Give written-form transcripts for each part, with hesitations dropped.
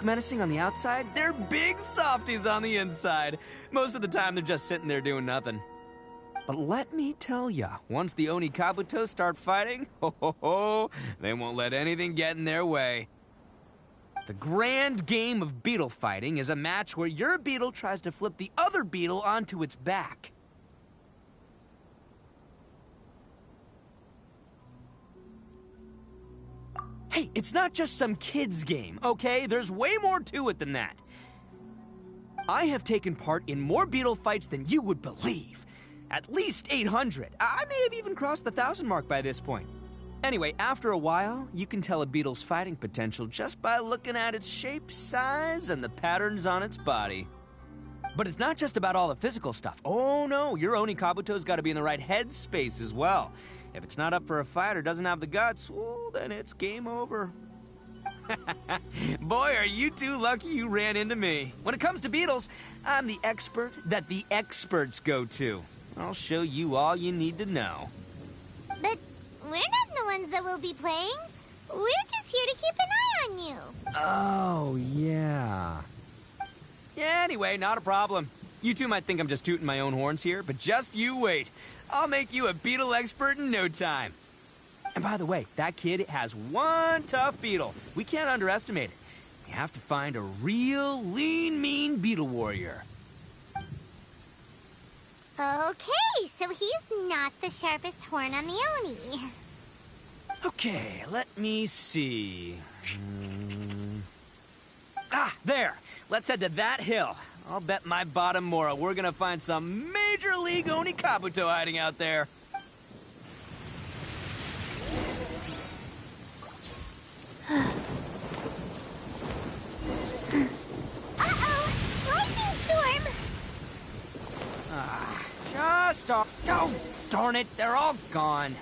menacing on the outside, they're big softies on the inside. Most of the time, they're just sitting there doing nothing. But let me tell ya, once the Oni Kabuto start fighting, they won't let anything get in their way. The grand game of beetle fighting is a match where your beetle tries to flip the other beetle onto its back. Hey, it's not just some kid's game, okay? There's way more to it than that. I have taken part in more beetle fights than you would believe. At least 800. I may have even crossed the 1,000 mark by this point. Anyway, after a while, you can tell a beetle's fighting potential just by looking at its shape, size, and the patterns on its body. But it's not just about all the physical stuff. Oh no, your Oni Kabuto's got to be in the right headspace as well. If it's not up for a fight or doesn't have the guts, well, then it's game over. Boy, are you two lucky you ran into me. When it comes to beetles, I'm the expert that the experts go to. I'll show you all you need to know. But we're not the ones that will be playing. We're just here to keep an eye on you. Oh, yeah. Yeah, anyway, not a problem. You two might think I'm just tooting my own horns here, but just you wait. I'll make you a beetle expert in no time. And by the way, that kid has one tough beetle. We can't underestimate it. We have to find a real lean, mean beetle warrior. Okay, so he's not the sharpest horn on the Oni. Okay, let me see. Ah, there! Let's head to that hill. I'll bet my bottom moral we're gonna find some major league Oni Kabuto hiding out there. Uh-oh! Lightning storm! Oh, darn it, they're all gone.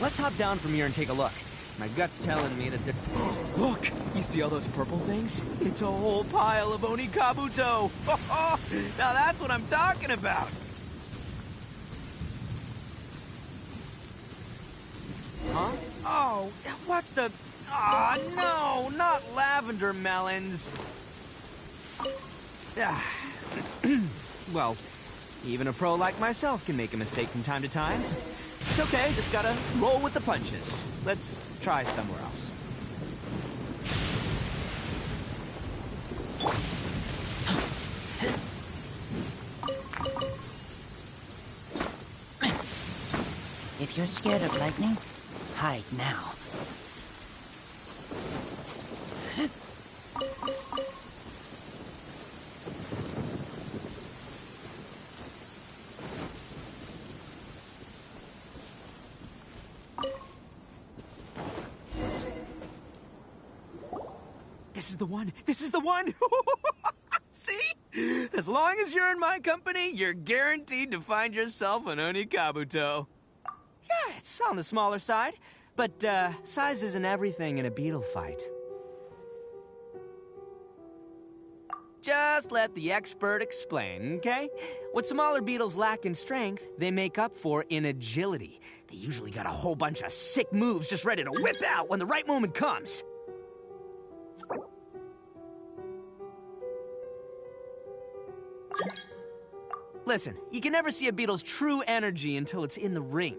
Let's hop down from here and take a look. My gut's telling me that they're... Look! You see all those purple things? It's a whole pile of Oni Kabuto! Now that's what I'm talking about! Huh? Oh, what the... Ah, no! Not lavender melons! Well, even a pro like myself can make a mistake from time to time. It's okay, just gotta roll with the punches. Let's try somewhere else. If you're scared of lightning, hide now. This is the one! This is the one! See? As long as you're in my company, you're guaranteed to find yourself an Oni Kabuto. Yeah, it's on the smaller side, but size isn't everything in a beetle fight. Just let the expert explain, okay? What smaller beetles lack in strength, they make up for in agility. They usually got a whole bunch of sick moves just ready to whip out when the right moment comes. Listen, you can never see a beetle's true energy until it's in the ring.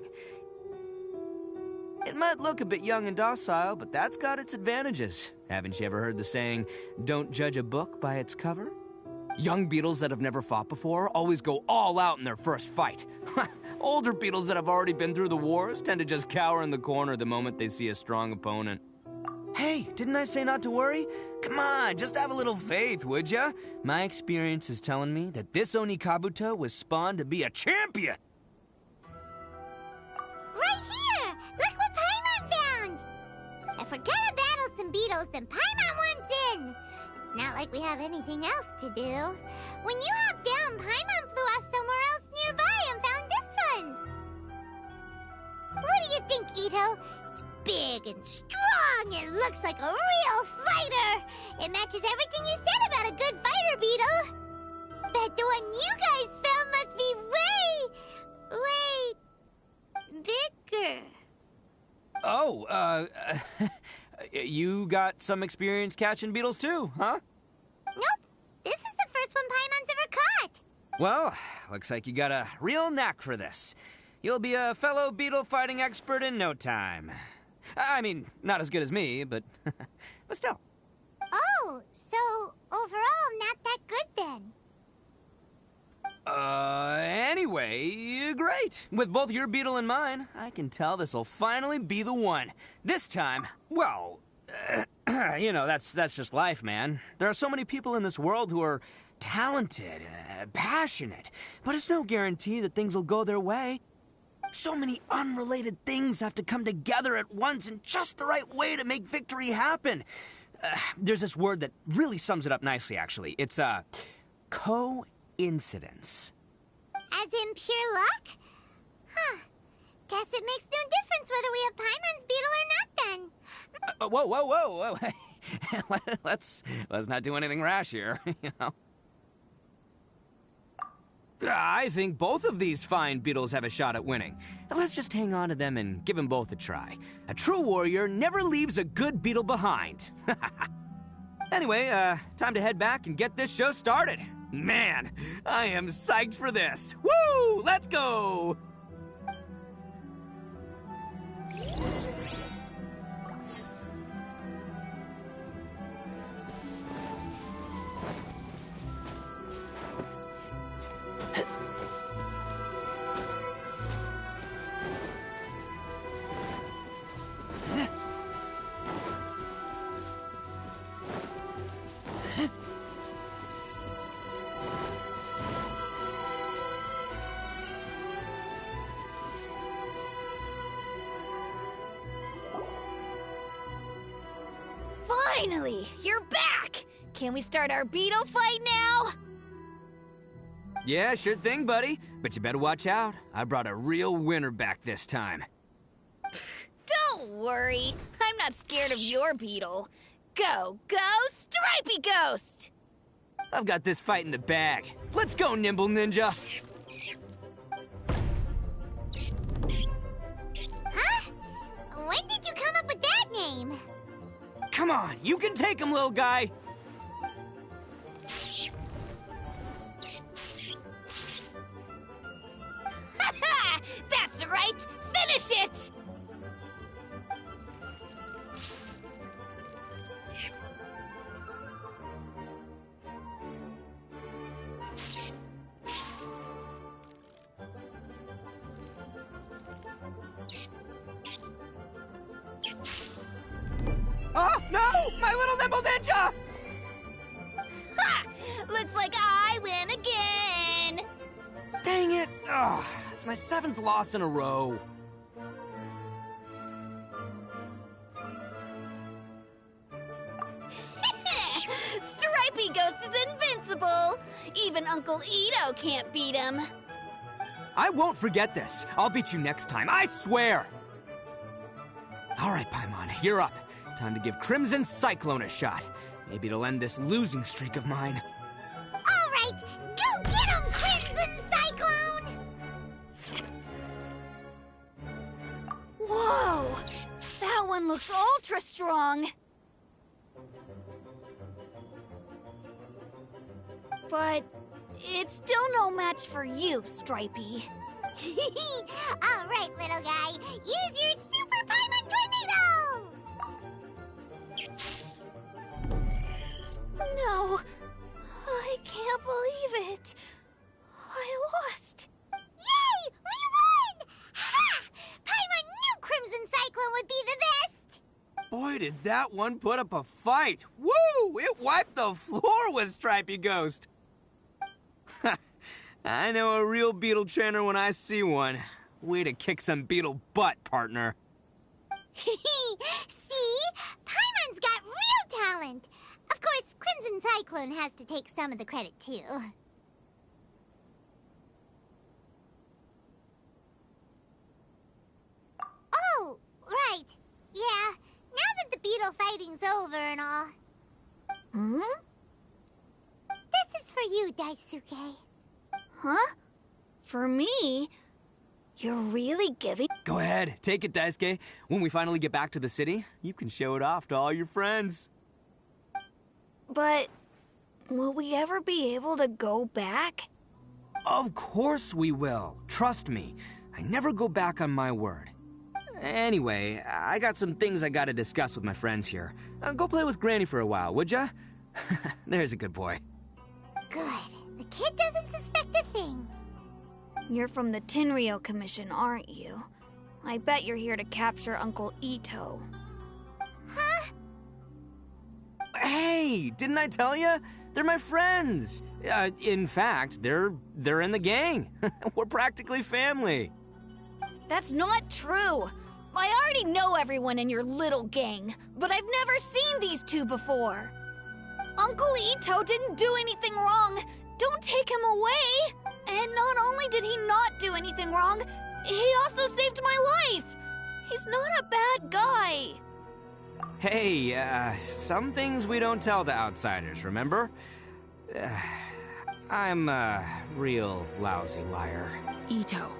It might look a bit young and docile, but that's got its advantages. Haven't you ever heard the saying, don't judge a book by its cover? Young beetles that have never fought before always go all out in their first fight. Older beetles that have already been through the wars tend to just cower in the corner the moment they see a strong opponent. Hey, didn't I say not to worry? Come on, just have a little faith, would ya? My experience is telling me that this Oni Kabuto was spawned to be a champion! Right here! Look what Paimon found! If we're gonna battle some beetles, then Paimon wants in! It's not like we have anything else to do. When you hopped down, Paimon flew off somewhere else nearby and found this one! What do you think, Ito? It's big and strong and looks like a real fighter! It matches everything you said about a good fighter beetle! Bet the one you guys found must be way... bigger. Oh, You got some experience catching beetles too, huh? Nope. This is the first one Paimon's ever caught. Well, looks like you got a real knack for this. You'll be a fellow beetle fighting expert in no time. I mean, not as good as me, but but still. Oh, so overall not that good then. Anyway, great. With both your beetle and mine, I can tell this'll finally be the one. This time, well, you know, that's just life, man. There are so many people in this world who are talented, passionate, but it's no guarantee that things will go their way. So many unrelated things have to come together at once in just the right way to make victory happen. There's this word that really sums it up nicely, actually. It's, coincidence. As in pure luck? Huh. Guess it makes no difference whether we have Paimon's beetle or not then. Whoa. let's not do anything rash here, you know. I think both of these fine beetles have a shot at winning. Let's just hang on to them and give them both a try. A true warrior never leaves a good beetle behind. Anyway, time to head back and get this show started. Man, I am psyched for this. Woo! Let's go! Finally, you're back! Can we start our beetle fight now? Yeah, sure thing, buddy. But you better watch out. I brought a real winner back this time. Don't worry, I'm not scared of your beetle. Go, Stripey Ghost! I've got this fight in the bag. Let's go, Nimble Ninja! Huh? When did you come up with that name? Come on, you can take him, little guy! Ha! That's right! Finish it! Oh, no! My little Nimble Ninja! Ha! Looks like I win again! Dang it! Ugh, it's my 7th loss in a row. Stripey Ghost is invincible! Even Uncle Ito can't beat him. I won't forget this. I'll beat you next time, I swear! All right, Paimon, you're up. Time to give Crimson Cyclone a shot. Maybe it'll end this losing streak of mine. All right, go get him, Crimson Cyclone! Whoa! That one looks ultra strong. But it's still no match for you, Stripey. All right, little guy, use your Super Paimon Tornado! No, I can't believe it. I lost. Yay! We won! Ha! Paimon knew Crimson Cyclone would be the best! Boy, did that one put up a fight. Woo! It wiped the floor with Stripey Ghost. I know a real beetle trainer when I see one. Way to kick some beetle butt, partner. See? Paimon's got real talent. Of course, Crimson Cyclone has to take some of the credit, too. Oh, right. Yeah, now that the beetle fighting's over and all. Hmm? This is for you, Daisuke. Huh? For me? You're really giving? Go ahead, take it, Daisuke. When we finally get back to the city, you can show it off to all your friends. But will we ever be able to go back? Of course we will. Trust me. I never go back on my word. Anyway, I got some things I gotta discuss with my friends here. Go play with Granny for a while, would ya? There's a good boy. Good. The kid doesn't suspect a thing. You're from the Tenryou Commission, aren't you? I bet you're here to capture Uncle Ito. Huh? Hey, didn't I tell ya? They're my friends. In fact, they're in the gang. We're practically family. That's not true. I already know everyone in your little gang, but I've never seen these two before. Uncle Ito didn't do anything wrong. Don't take him away. And not only did he not do anything wrong, he also saved my life. He's not a bad guy. Hey, some things we don't tell to outsiders, remember? I'm a real lousy liar. Ito,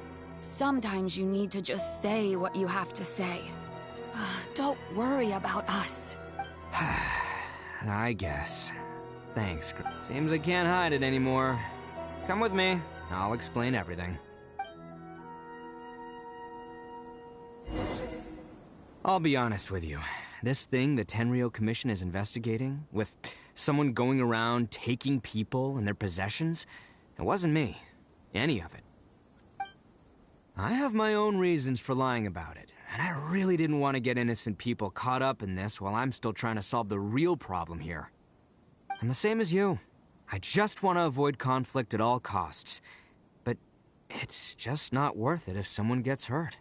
sometimes you need to just say what you have to say. Don't worry about us. I guess. Thanks. Seems I can't hide it anymore. Come with me. I'll explain everything. I'll be honest with you. This thing the Tenryou Commission is investigating, with someone going around taking people and their possessions, it wasn't me. Any of it. I have my own reasons for lying about it, and I really didn't want to get innocent people caught up in this while I'm still trying to solve the real problem here. I'm the same as you. I just want to avoid conflict at all costs. But it's just not worth it if someone gets hurt.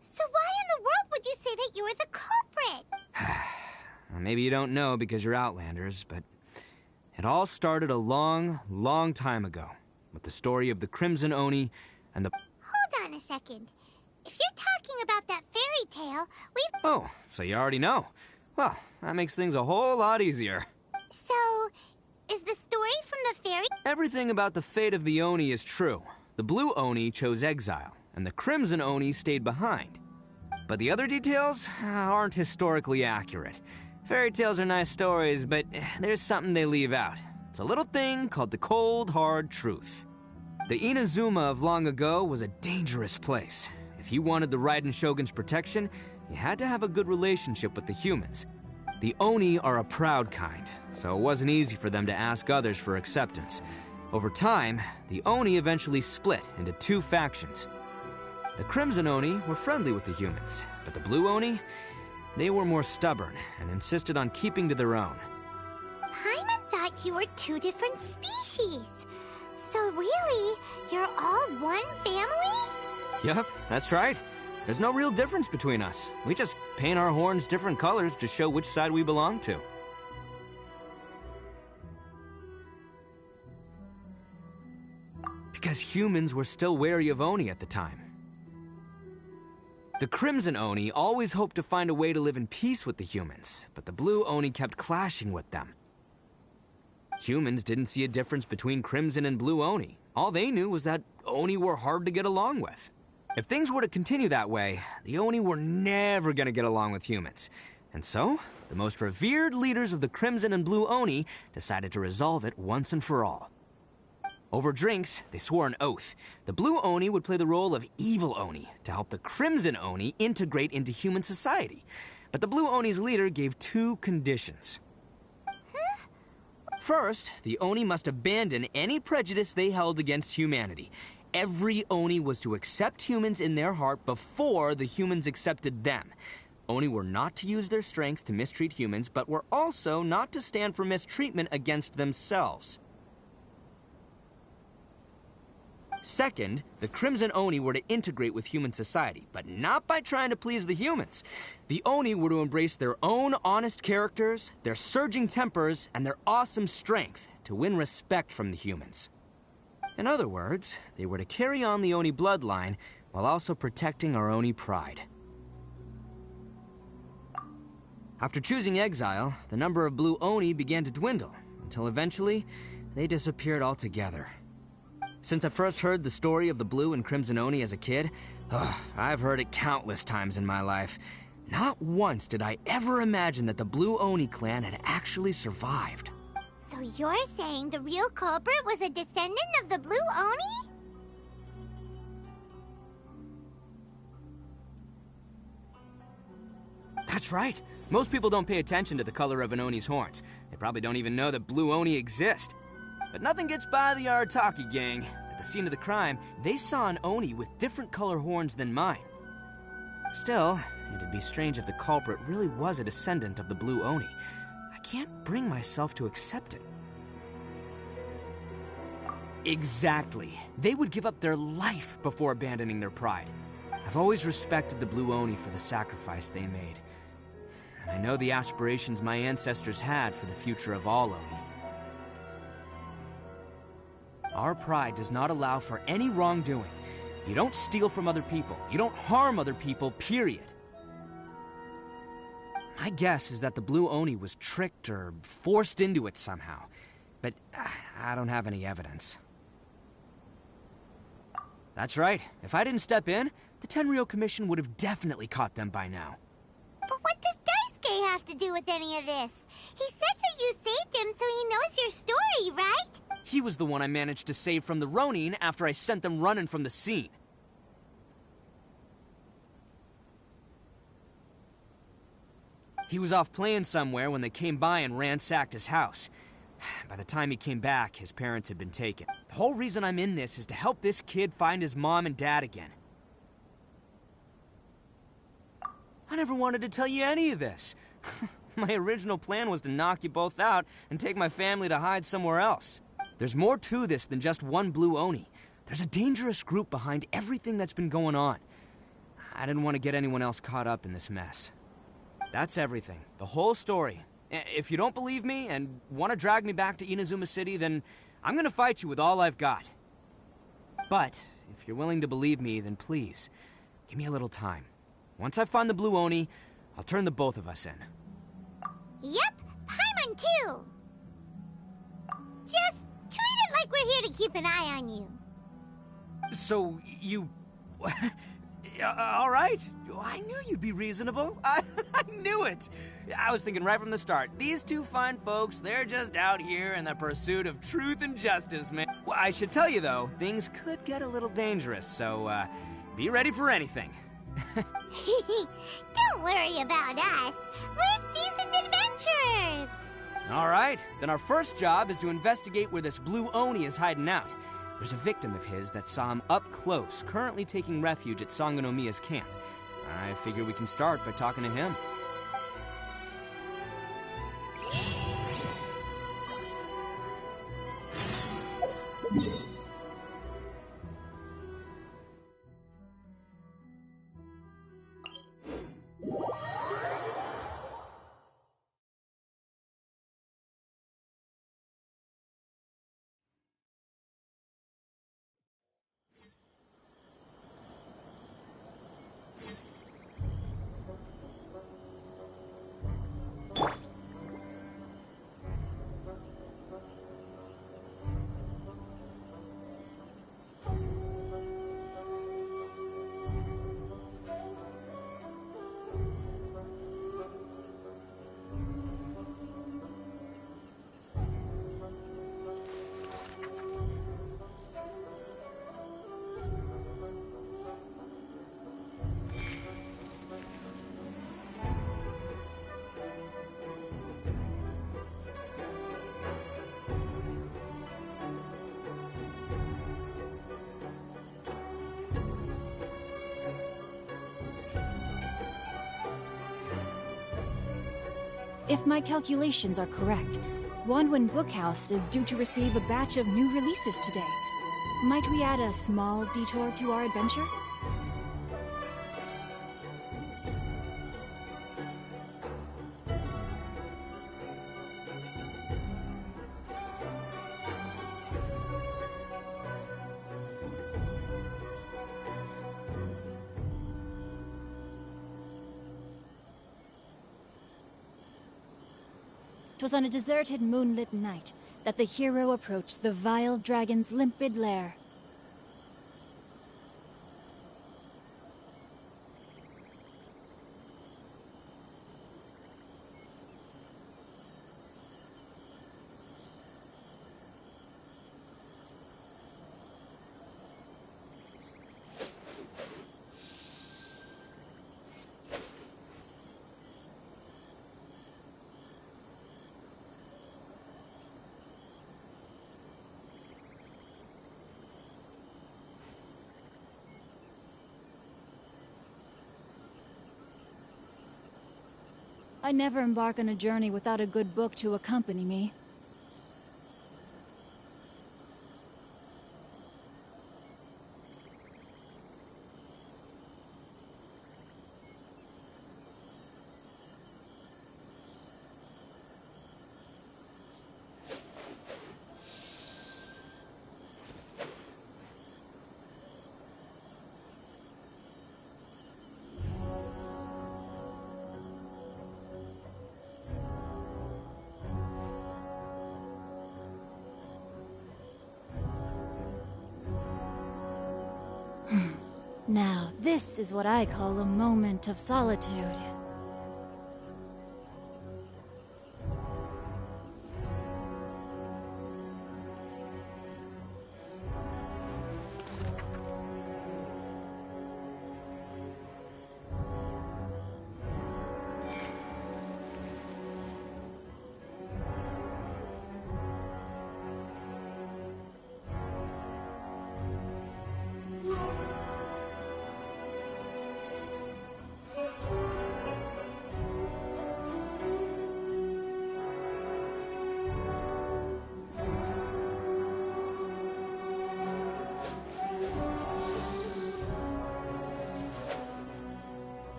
So why in the world would you say that you were the culprit? Maybe you don't know because you're Outlanders, but it all started a long, long time ago with the story of the Crimson Oni and the... Hold on a second. If you're talking about that fairy tale, we've... Oh, so you already know. Well, that makes things a whole lot easier. So, is the story from the fairy... Everything about the fate of the Oni is true. The Blue Oni chose exile, and the Crimson Oni stayed behind. But the other details aren't historically accurate. Fairy tales are nice stories, but there's something they leave out. It's a little thing called the cold, hard truth. The Inazuma of long ago was a dangerous place. If you wanted the Raiden Shogun's protection, you had to have a good relationship with the humans. The Oni are a proud kind, so it wasn't easy for them to ask others for acceptance. Over time, the Oni eventually split into two factions. The Crimson Oni were friendly with the humans, but the Blue Oni, they were more stubborn and insisted on keeping to their own. Paimon thought you were two different species. So really, you're all one family? Yep, that's right. There's no real difference between us. We just paint our horns different colors to show which side we belong to. Because humans were still wary of Oni at the time. The Crimson Oni always hoped to find a way to live in peace with the humans, but the Blue Oni kept clashing with them. Humans didn't see a difference between Crimson and Blue Oni. All they knew was that Oni were hard to get along with. If things were to continue that way, the Oni were never gonna get along with humans. And so, the most revered leaders of the Crimson and Blue Oni decided to resolve it once and for all. Over drinks, they swore an oath. The Blue Oni would play the role of evil Oni to help the Crimson Oni integrate into human society. But the Blue Oni's leader gave two conditions. First, the Oni must abandon any prejudice they held against humanity. Every Oni was to accept humans in their heart before the humans accepted them. Oni were not to use their strength to mistreat humans, but were also not to stand for mistreatment against themselves. Second, the Crimson Oni were to integrate with human society, but not by trying to please the humans. The Oni were to embrace their own honest characters, their surging tempers, and their awesome strength to win respect from the humans. In other words, they were to carry on the Oni bloodline while also protecting our Oni pride. After choosing exile, the number of Blue Oni began to dwindle, until eventually, they disappeared altogether. Since I first heard the story of the Blue and Crimson Oni as a kid, I've heard it countless times in my life. Not once did I ever imagine that the Blue Oni clan had actually survived. So you're saying the real culprit was a descendant of the Blue Oni? That's right. Most people don't pay attention to the color of an Oni's horns. They probably don't even know that Blue Oni exist. But nothing gets by the Arataki gang. At the scene of the crime, they saw an Oni with different color horns than mine. Still, it'd be strange if the culprit really was a descendant of the Blue Oni. I can't bring myself to accept it. Exactly. They would give up their life before abandoning their pride. I've always respected the Blue Oni for the sacrifice they made. And I know the aspirations my ancestors had for the future of all Oni. Our pride does not allow for any wrongdoing. You don't steal from other people. You don't harm other people, period. My guess is that the Blue Oni was tricked or forced into it somehow. But I don't have any evidence. That's right. If I didn't step in, the Tenryou Commission would have definitely caught them by now. But what does Daisuke have to do with any of this? He said that you saved him so he knows your story, right? He was the one I managed to save from the Ronin after I sent them running from the scene. He was off playing somewhere when they came by and ransacked his house. By the time he came back, his parents had been taken. The whole reason I'm in this is to help this kid find his mom and dad again. I never wanted to tell you any of this. My original plan was to knock you both out and take my family to hide somewhere else. There's more to this than just one Blue Oni. There's a dangerous group behind everything that's been going on. I didn't want to get anyone else caught up in this mess. That's everything. The whole story. If you don't believe me and want to drag me back to Inazuma City, then I'm gonna fight you with all I've got. But if you're willing to believe me, then please, give me a little time. Once I find the Blue Oni, I'll turn the both of us in. Yep, Paimon too. Just treat it like we're here to keep an eye on you. So, you... all right. I knew you'd be reasonable. I knew it. I was thinking right from the start, these two fine folks, they're just out here in the pursuit of truth and justice, man. Well, I should tell you, though, things could get a little dangerous, so, be ready for anything. Don't worry about us. We're seasoned adventurers. All right. Then our first job is to investigate where this Blue Oni is hiding out. There's a victim of his that saw him up close, currently taking refuge at Sangonomiya's camp. I figure we can start by talking to him. If my calculations are correct, Wanwen Bookhouse is due to receive a batch of new releases today. Might we add a small detour to our adventure? Twas on a deserted moonlit night that the hero approached the vile dragon's limpid lair. I never embark on a journey without a good book to accompany me. Now, this is what I call a moment of solitude.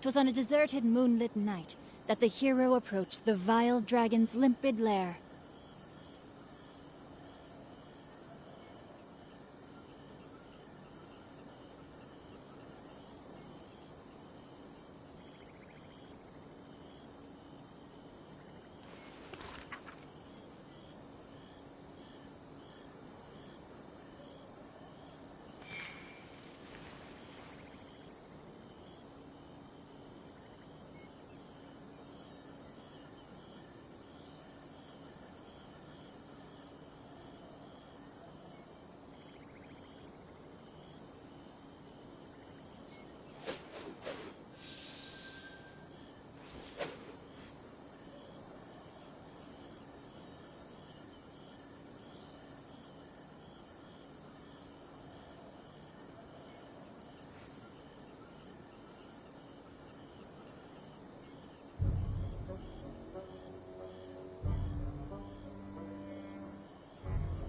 It was on a deserted, moonlit night that the hero approached the vile dragon's limpid lair.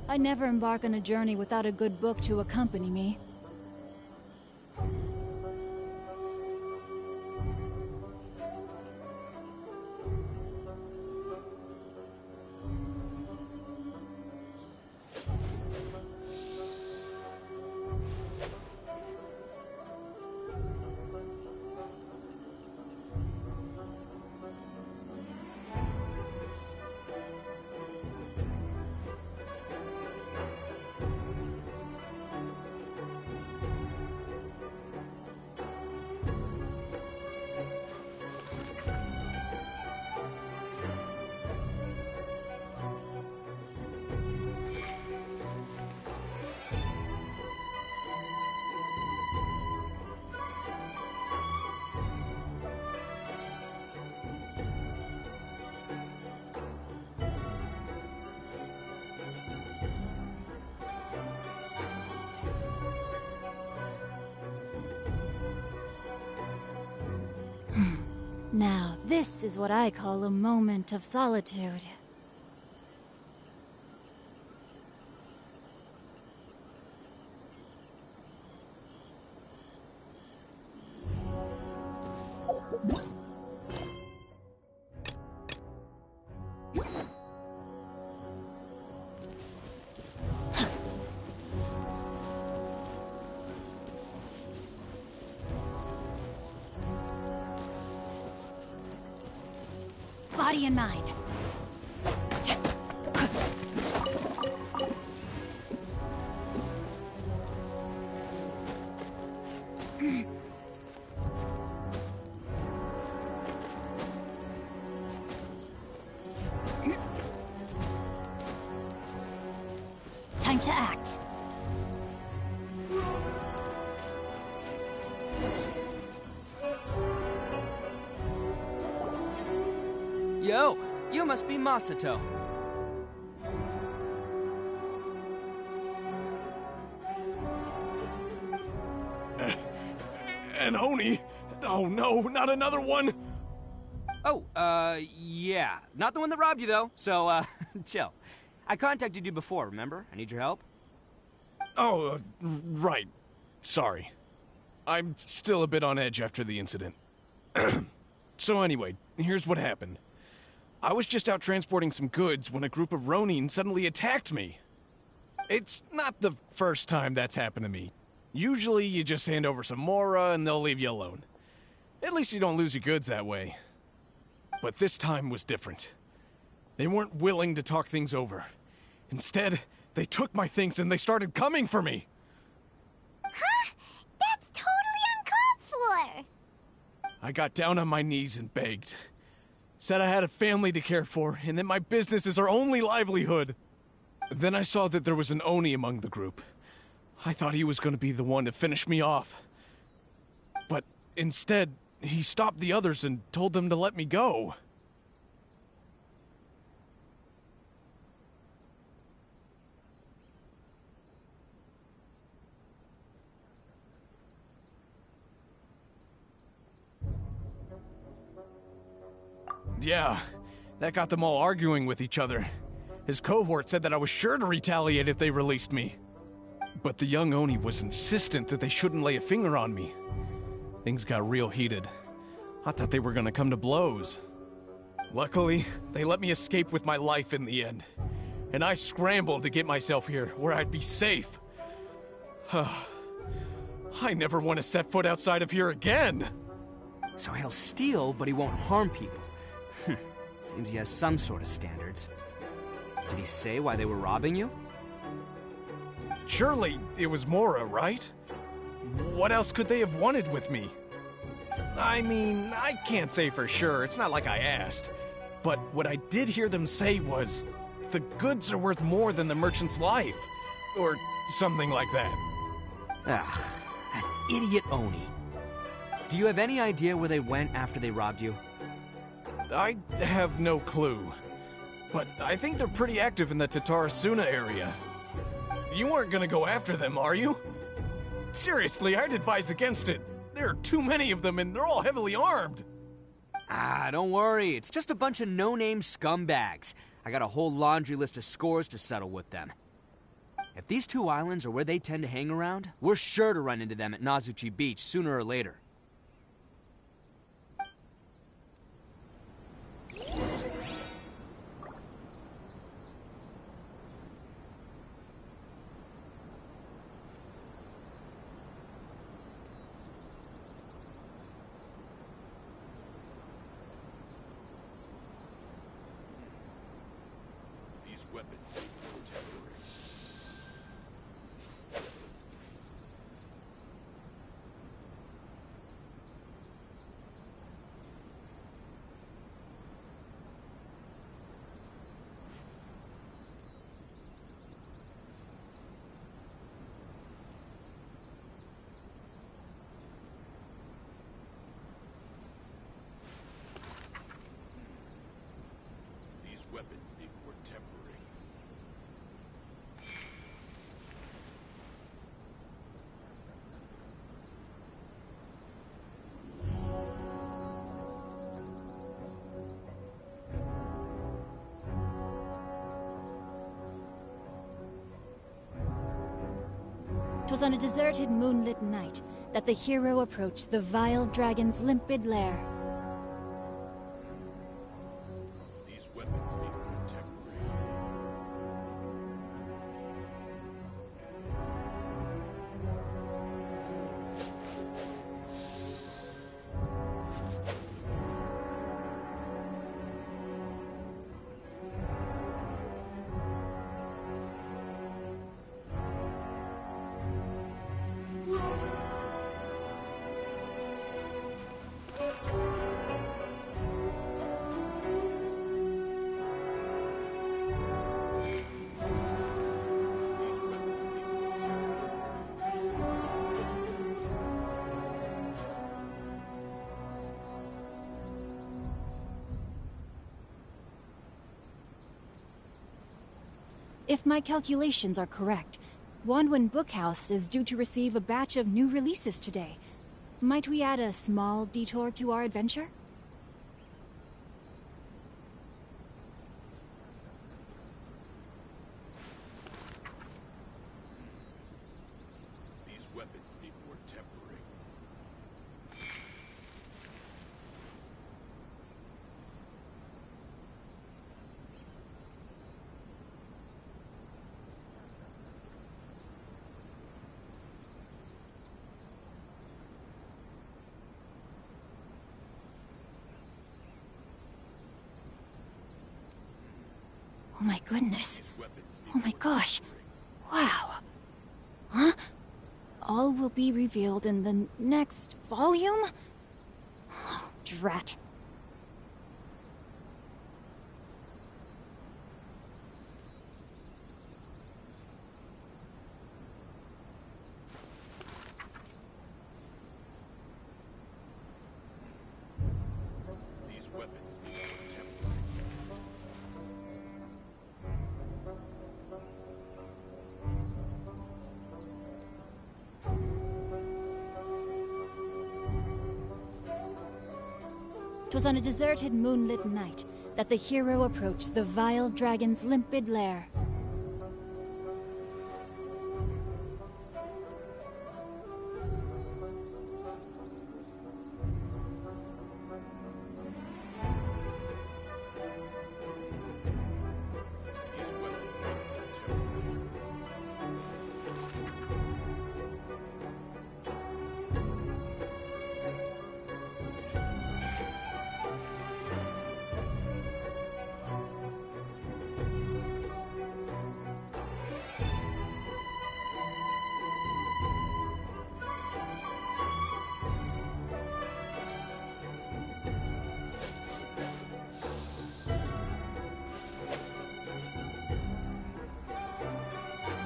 I never embark on a journey without a good book to accompany me. Now, this is what I call a moment of solitude. Body and mind. Time to act. Yo, you You must be Masato. An Oni? Oh no, not another one! Oh, yeah. Not the one that robbed you, though, so, chill. I contacted you before, remember? I need your help. Oh, right. Sorry. I'm still a bit on edge after the incident. So anyway, here's what happened. I was just out transporting some goods when a group of Ronin suddenly attacked me. It's not the first time that's happened to me. Usually you just hand over some Mora and they'll leave you alone. At least you don't lose your goods that way. But this time was different. They weren't willing to talk things over. Instead, they took my things and they started coming for me. Huh? That's totally uncalled for! I got down on my knees and begged. Said I had a family to care for and that my business is our only livelihood. Then I saw that there was an Oni among the group. I thought he was going to be the one to finish me off. But instead, he stopped the others and told them to let me go. Yeah, that got them all arguing with each other. His cohort said that I was sure to retaliate if they released me. But the young Oni was insistent that they shouldn't lay a finger on me. Things got real heated. I thought they were gonna come to blows. Luckily, they let me escape with my life in the end. And I scrambled to get myself here, where I'd be safe. I never want to set foot outside of here again! So he'll steal, but he won't harm people. Seems he has some sort of standards. Did he say why they were robbing you? Surely it was Mora, right? What else could they have wanted with me? I mean, I can't say for sure, it's not like I asked. But what I did hear them say was, the goods are worth more than the merchant's life. Or something like that. Ugh, that idiot Oni. Do you have any idea where they went after they robbed you? I have no clue. But I think they're pretty active in the Tatarasuna area. You aren't gonna go after them, are you? Seriously, I'd advise against it. There are too many of them and they're all heavily armed. Ah, don't worry. It's just a bunch of no-name scumbags. I got a whole laundry list of scores to settle with them. If these two islands are where they tend to hang around, we're sure to run into them at Nazuchi Beach sooner or later. Weapons were temporary. Twas on a deserted moonlit night that the hero approached the vile dragon's limpid lair. These weapons were temporary. If my calculations are correct, Wanwan Bookhouse is due to receive a batch of new releases today. Might we add a small detour to our adventure? These weapons need more tempering. Oh my goodness. Oh my gosh. Wow. Huh? All will be revealed in the next volume? Oh, drat. These weapons need more tempering. Twas on a deserted moonlit night that the hero approached the vile dragon's limpid lair. These weapons need more tempering.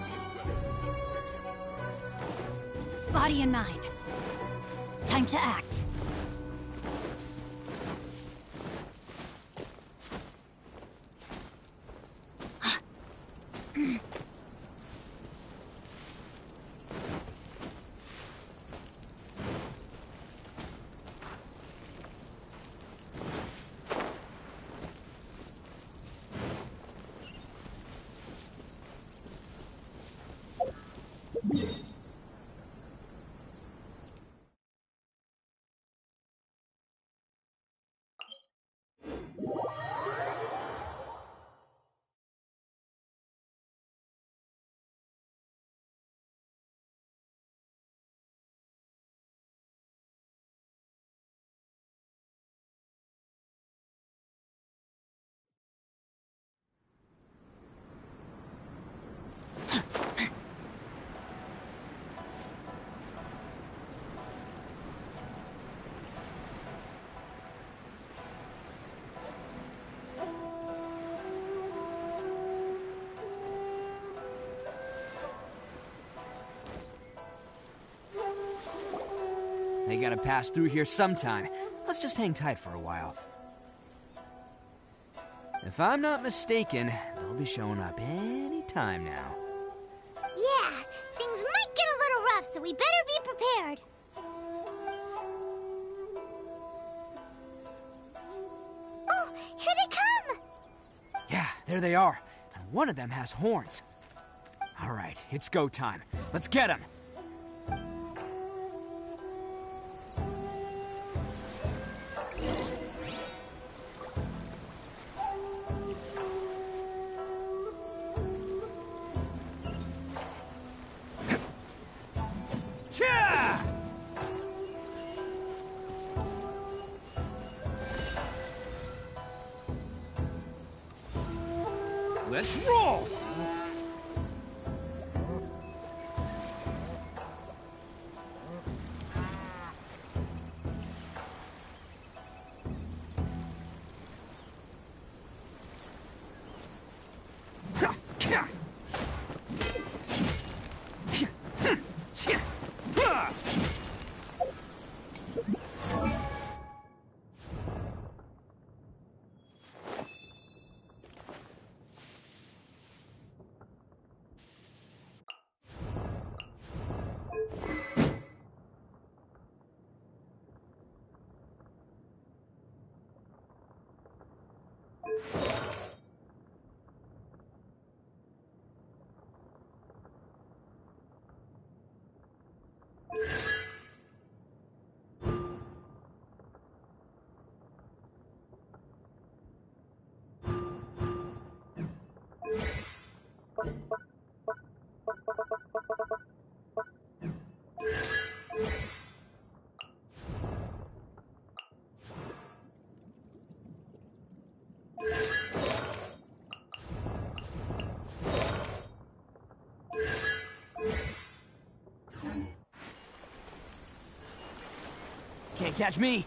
These weapons need more tempering. Body and mind. Time to act. They gotta pass through here sometime. Let's just hang tight for a while. If I'm not mistaken, they'll be showing up any time now. Yeah, things might get a little rough, so we better be prepared. Oh, here they come! Yeah, there they are. And one of them has horns. All right, it's go time. Let's get him. Cha! Let's roll! Can't catch me.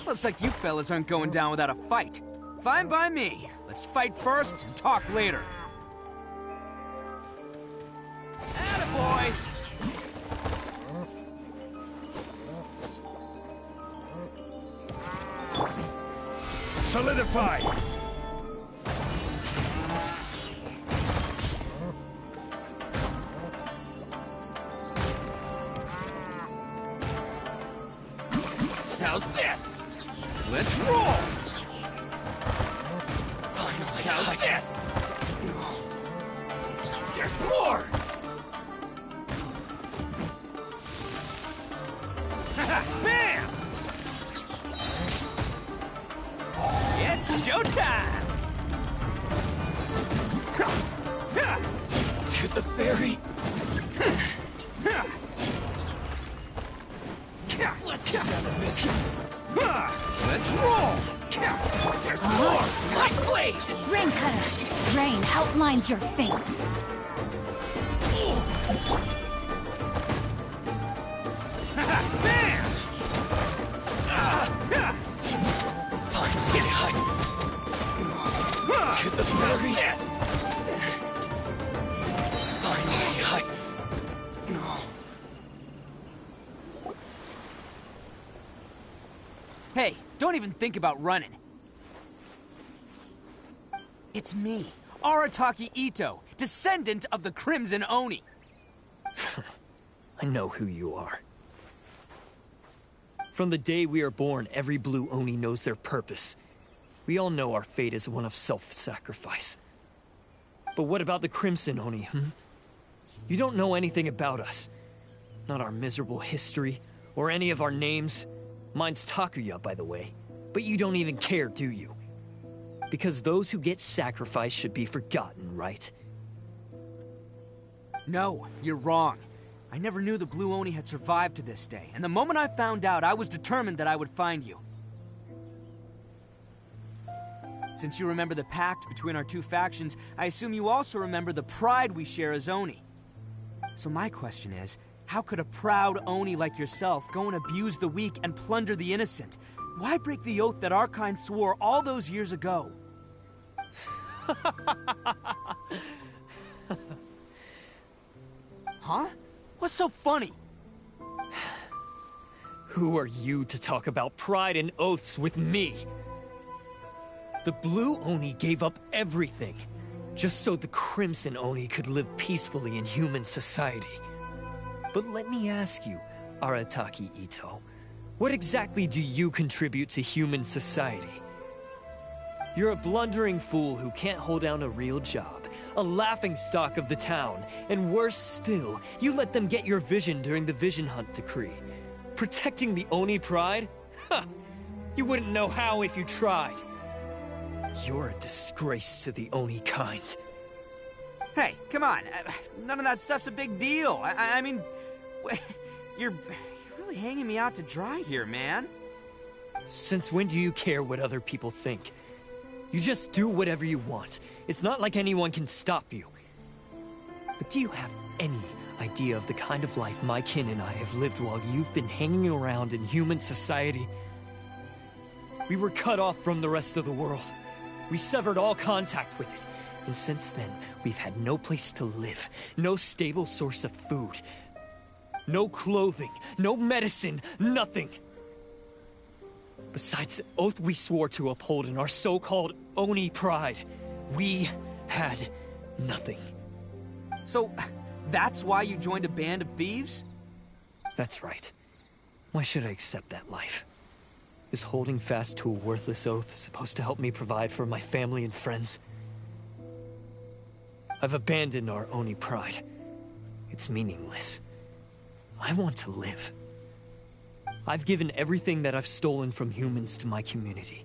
Looks like you fellas aren't going down without a fight. Fine by me. Let's fight first and talk later. Attaboy! Solidify! How's this? Let's roll! Finally, How's this? There's more! Bam! It's showtime! To the ferry. Let's get out of business. Let's roll! There's more! My blade! Rain Cutter! Rain outlines your fate. Bam! Finally, to the ferry. Yes! Finally, Hey, don't even think about running. It's me, Arataki Ito, descendant of the Crimson Oni. I know who you are. From the day we are born, every blue Oni knows their purpose. We all know our fate is one of self-sacrifice. But what about the Crimson Oni, You don't know anything about us. Not our miserable history, or any of our names. Mine's Takuya, by the way. But you don't even care, do you? Because those who get sacrificed should be forgotten, right? No, you're wrong. I never knew the Blue Oni had survived to this day, and the moment I found out, I was determined that I would find you. Since you remember the pact between our two factions, I assume you also remember the pride we share as Oni. So my question is, how could a proud Oni like yourself go and abuse the weak and plunder the innocent? Why break the oath that our kind swore all those years ago? Huh? What's so funny? Who are you to talk about pride and oaths with me? The Blue Oni gave up everything, just so the Crimson Oni could live peacefully in human society. But let me ask you, Arataki Ito, what exactly do you contribute to human society? You're a blundering fool who can't hold down a real job, a laughingstock of the town, and worse still, you let them get your vision during the Vision Hunt decree. Protecting the Oni pride? Ha! You wouldn't know how if you tried. You're a disgrace to the Oni kind. Hey, come on. None of that stuff's a big deal. I mean, you're really hanging me out to dry here, man. Since when do you care what other people think? You just do whatever you want. It's not like anyone can stop you. But do you have any idea of the kind of life my kin and I have lived while you've been hanging around in human society? We were cut off from the rest of the world. We severed all contact with it. And since then, we've had no place to live, no stable source of food, no clothing, no medicine, nothing. Besides the oath we swore to uphold in our so-called Oni pride, we had nothing. So, that's why you joined a band of thieves? That's right. Why should I accept that life? Is holding fast to a worthless oath supposed to help me provide for my family and friends? I've abandoned our Oni pride. it's meaningless. I want to live. I've given everything that I've stolen from humans to my community.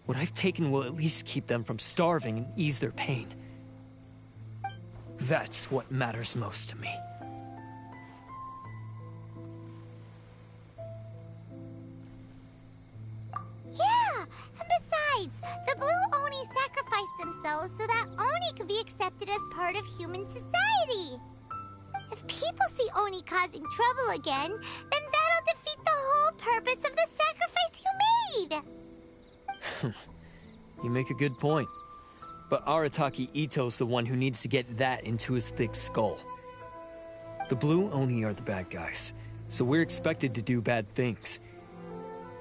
What I've taken will at least keep them from starving and ease their pain. That's what matters most to me. Yeah, and besides, the Blue Oni sacrificed themselves so that Oni could be accepted as part of human society. If people see Oni causing trouble again, then that'll defeat the whole purpose of the sacrifice you made! You make a good point. But Arataki Ito's the one who needs to get that into his thick skull. The Blue Oni are the bad guys, so we're expected to do bad things.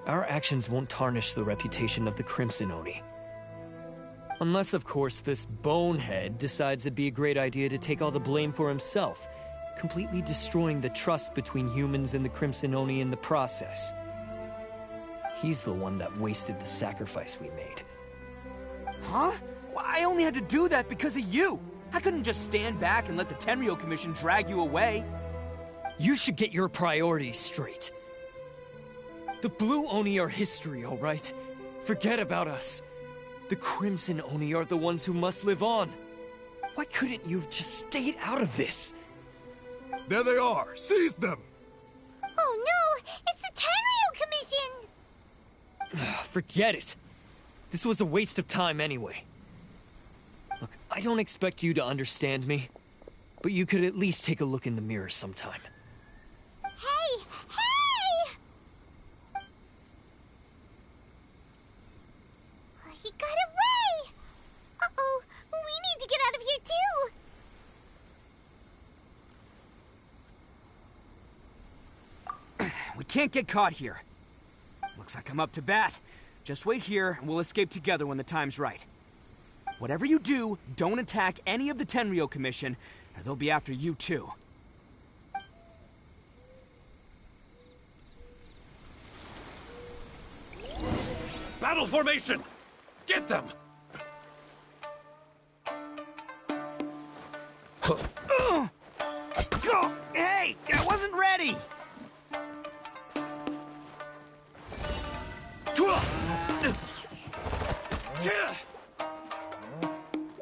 Our actions won't tarnish the reputation of the Crimson Oni. Unless, of course, this bonehead decides it'd be a great idea to take all the blame for himself, completely destroying the trust between humans and the Crimson Oni in the process. He's the one that wasted the sacrifice we made. Huh? Well, I only had to do that because of you. I couldn't just stand back and let the Tenryo Commission drag you away. You should get your priorities straight. The Blue Oni are history, all right? Forget about us. The Crimson Oni are the ones who must live on. Why couldn't you have just stayed out of this? There they are! Seize them! Oh no! It's the Tenryo Commission! Forget it. This was a waste of time anyway. Look, I don't expect you to understand me, but you could at least take a look in the mirror sometime. Hey! Hey! He got away! Uh-oh, we need to get out of here too! We can't get caught here. Looks like I'm up to bat. Just wait here, and we'll escape together when the time's right. Whatever you do, don't attack any of the Tenryo Commission, or they'll be after you too. Battle formation! Get them! Go! Hey! I wasn't ready!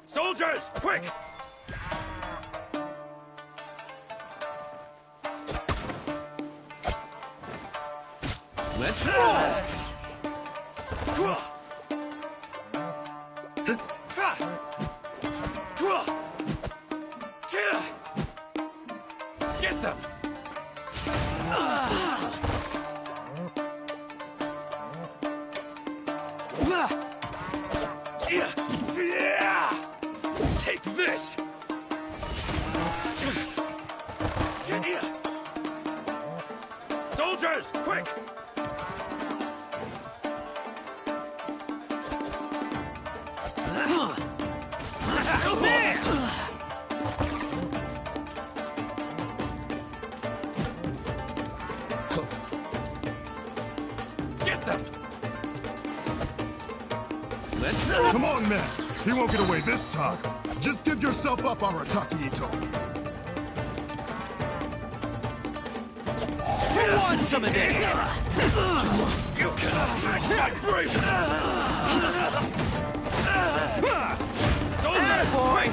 Soldiers, quick! Let's roll! Get them! Take this! Soldiers, quick! Get them! Let's Come on, man! He won't get away this time! Just give yourself up, Arataki Ito! Who wants some of this? You cannot drink my brain! Soldiers, boy!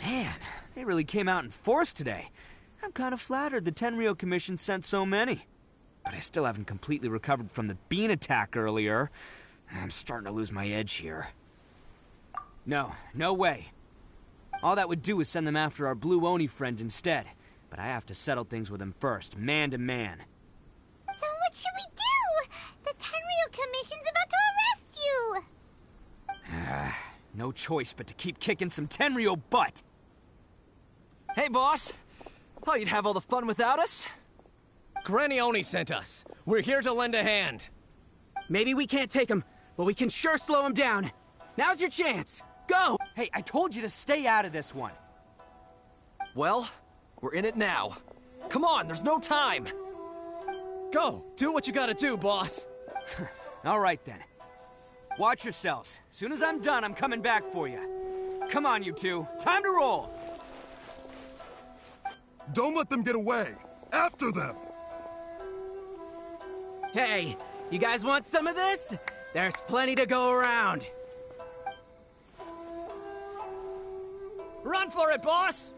Man, they really came out in force today. I'm kind of flattered the Tenryo Commission sent so many. But I still haven't completely recovered from the bean attack earlier. I'm starting to lose my edge here. No way. All that would do is send them after our Blue Oni friend instead. But I have to settle things with him first, man to man. Then what should we do? The Tenryo Commission's about to arrest you! No choice but to keep kicking some Tenryo butt. Hey, boss. Thought you'd have all the fun without us? Granny Oni sent us. We're here to lend a hand. Maybe we can't take him, but we can sure slow him down. Now's your chance. Go! Hey, I told you to stay out of this one. Well, we're in it now. Come on, there's no time! Go! Do what you gotta do, boss! All right, then. Watch yourselves. As soon as I'm done, I'm coming back for you. Come on, you two. Time to roll! Don't let them get away! After them! Hey, you guys want some of this? There's plenty to go around. Run for it, boss!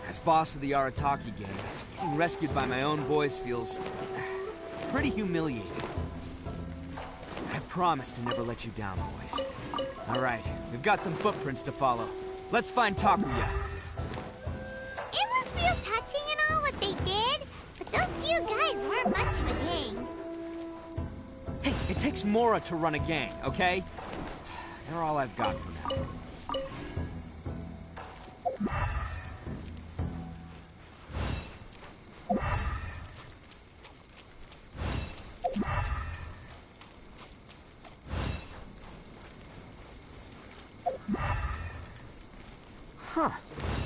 As boss of the Arataki gang, getting rescued by my own boys feels pretty humiliating. I promise to never let you down, boys. All right, we've got some footprints to follow. Let's find Takuya. It was real touching and all what they did, but those few guys weren't much of a gang. Hey, it takes Mora to run a gang, okay? They're all I've got for now. Huh.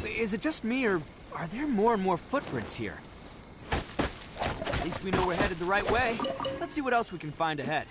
Is it just me, or are there more and more footprints here? At least we know we're headed the right way. Let's see what else we can find ahead.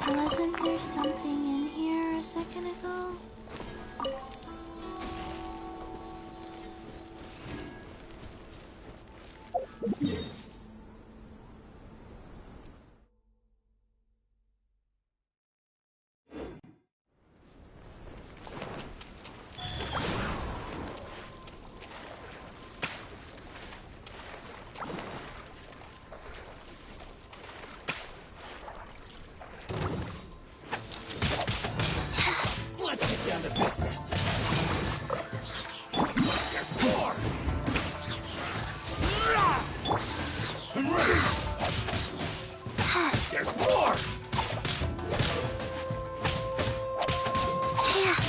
Wasn't there something in here a second ago? Let's get down to business. There's more! There's more!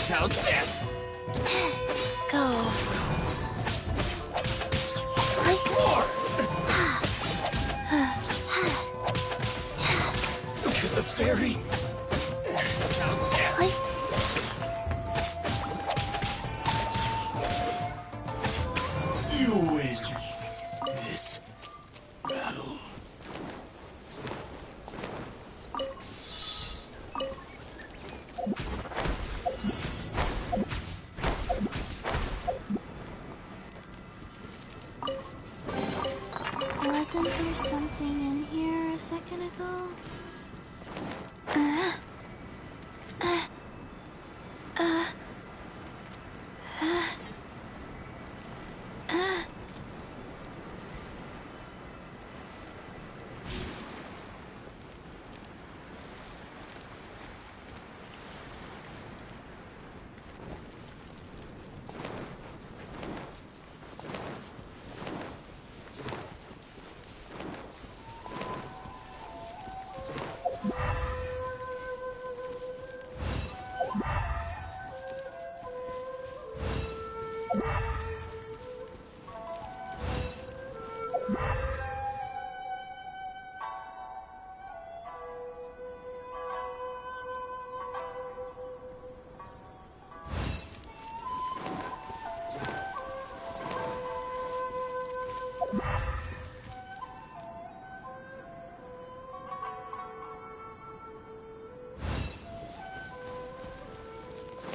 How's this? Go. More! The fairy? How's this? You win this battle. Wasn't there something in here a second ago?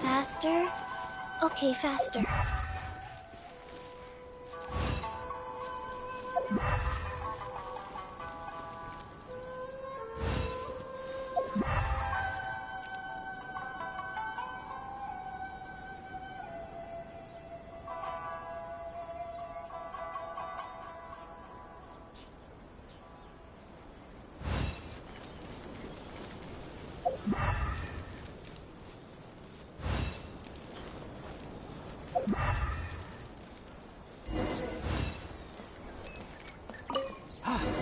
Faster? Okay, faster.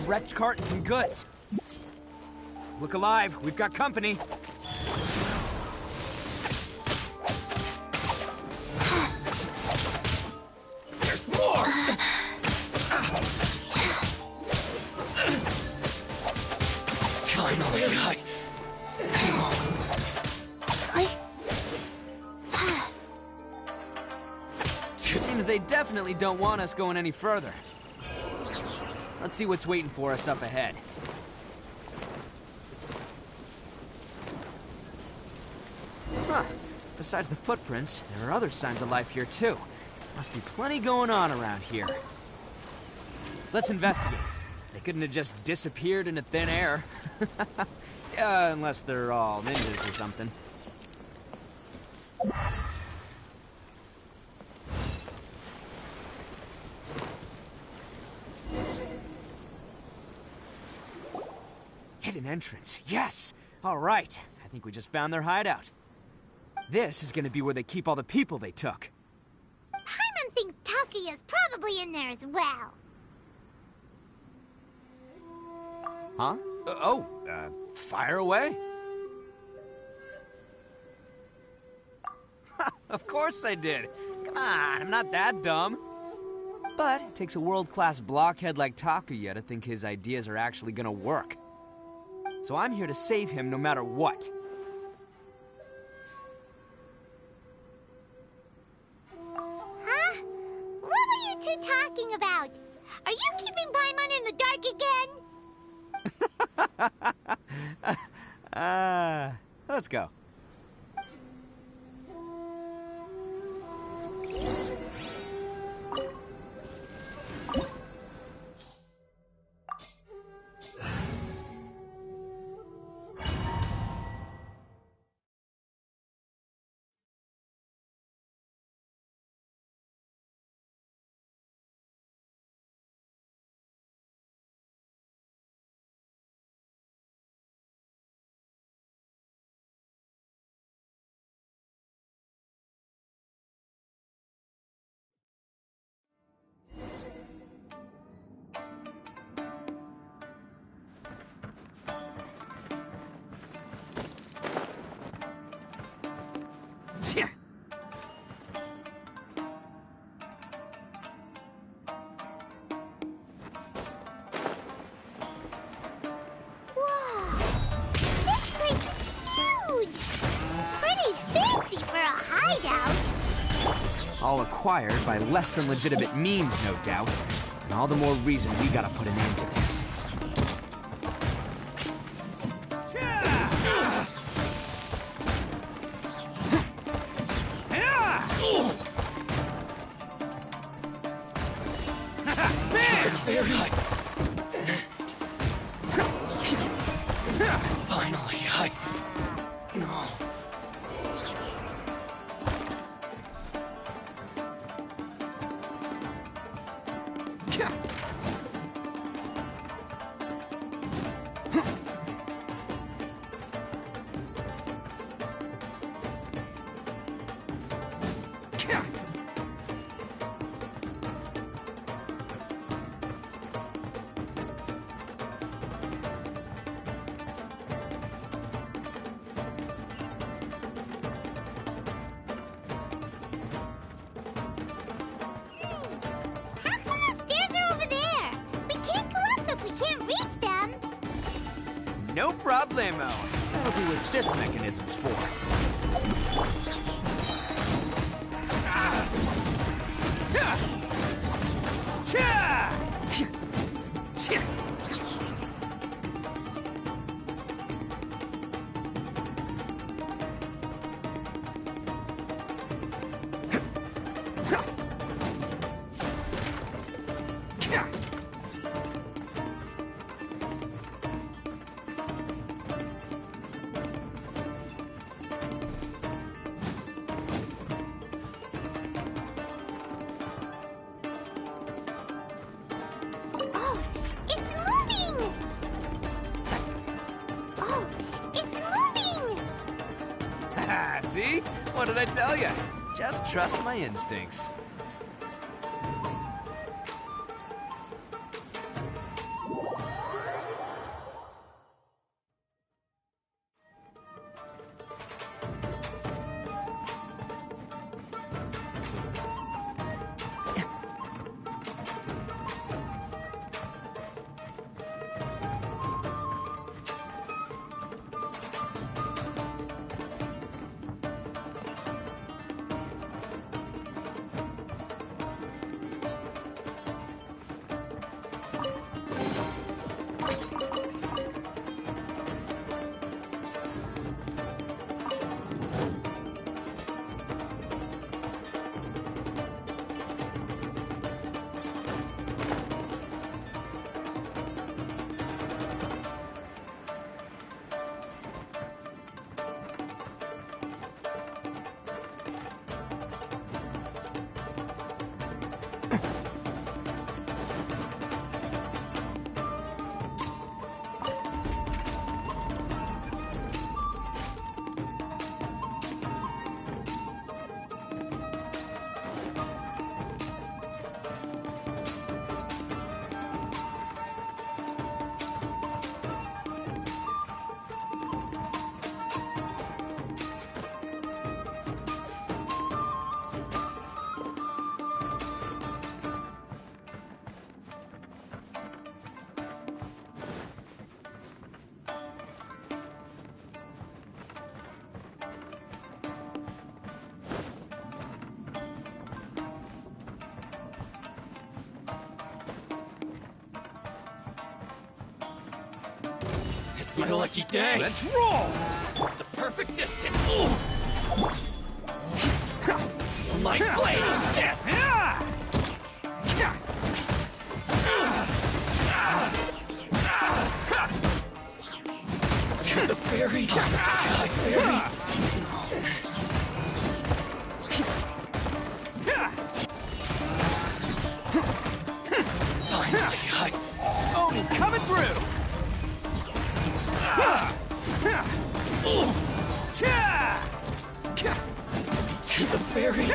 Wrecked cart and some goods. Look alive, we've got company. There's more! Finally, Seems they definitely don't want us going any further. Let's see what's waiting for us up ahead. Huh. Besides the footprints, there are other signs of life here too. Must be plenty going on around here. Let's investigate. They couldn't have just disappeared into thin air. Yeah, unless they're all ninjas or something. Hidden entrance, yes! All right, I think we just found their hideout. This is gonna be where they keep all the people they took. Paimon thinks Takuya's probably in there as well. Huh? Fire away? Of course I did. Come on, I'm not that dumb. But it takes a world-class blockhead like Takuya to think his ideas are actually gonna work. So I'm here to save him no matter what. Huh? What were you two talking about? Are you keeping Paimon in the dark again? Let's go. This place is huge! Pretty fancy for a hideout. All acquired by less than legitimate means, no doubt. And all the more reason we gotta put an end to this. Finally, No. How come the stairs are over there? We can't go up if we can't reach them. No problemo. That'll be what this mechanism's for. Oh, it's moving! Oh, it's moving! See? What did I tell you? Just trust my instincts. my lucky day. Let's roll! The perfect distance. My blade! Yes! To the fairy! High fairy! Finally, Oni coming through! to the fairy!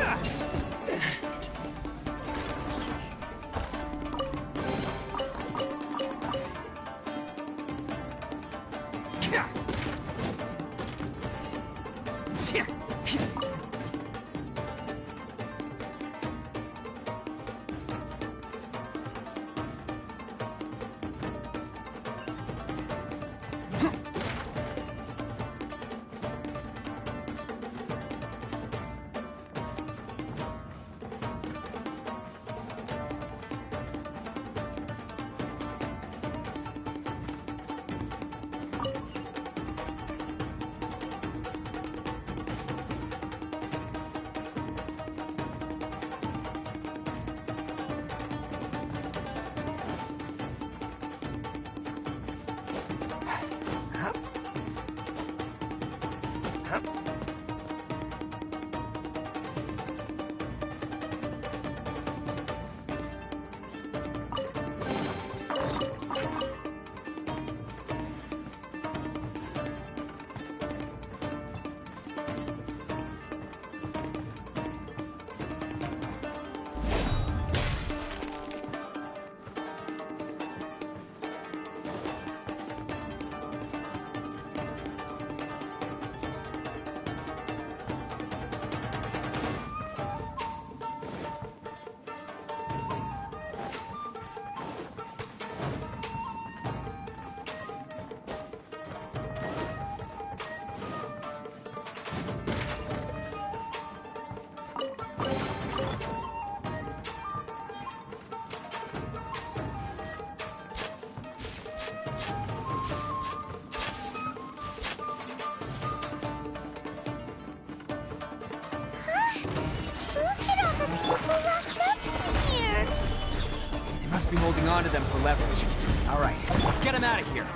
They must be holding on to them for leverage. All right, let's get them out of here.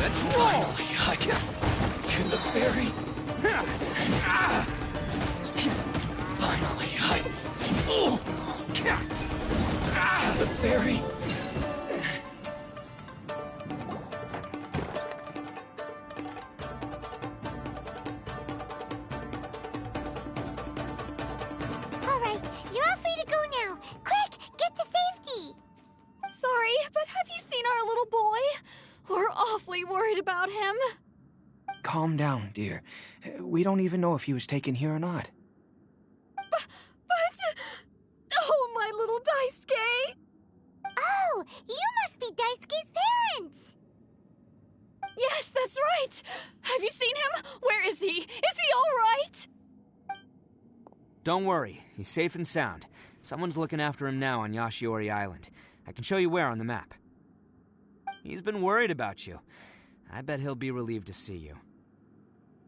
Let's roll! To the fairy! Finally, to the fairy! All right, you're all free to go now. Quick, get to safety. Sorry, but have you seen our little boy? We're awfully worried about him. Calm down, dear. We don't even know if he was taken here or not. But... Oh, my little Daisuke! Oh, you must be Daisuke's parents. Yes, that's right! Have you seen him? Where is he? Is he all right? Don't worry, he's safe and sound. Someone's looking after him now on Yashiori Island. I can show you where on the map. He's been worried about you. I bet he'll be relieved to see you.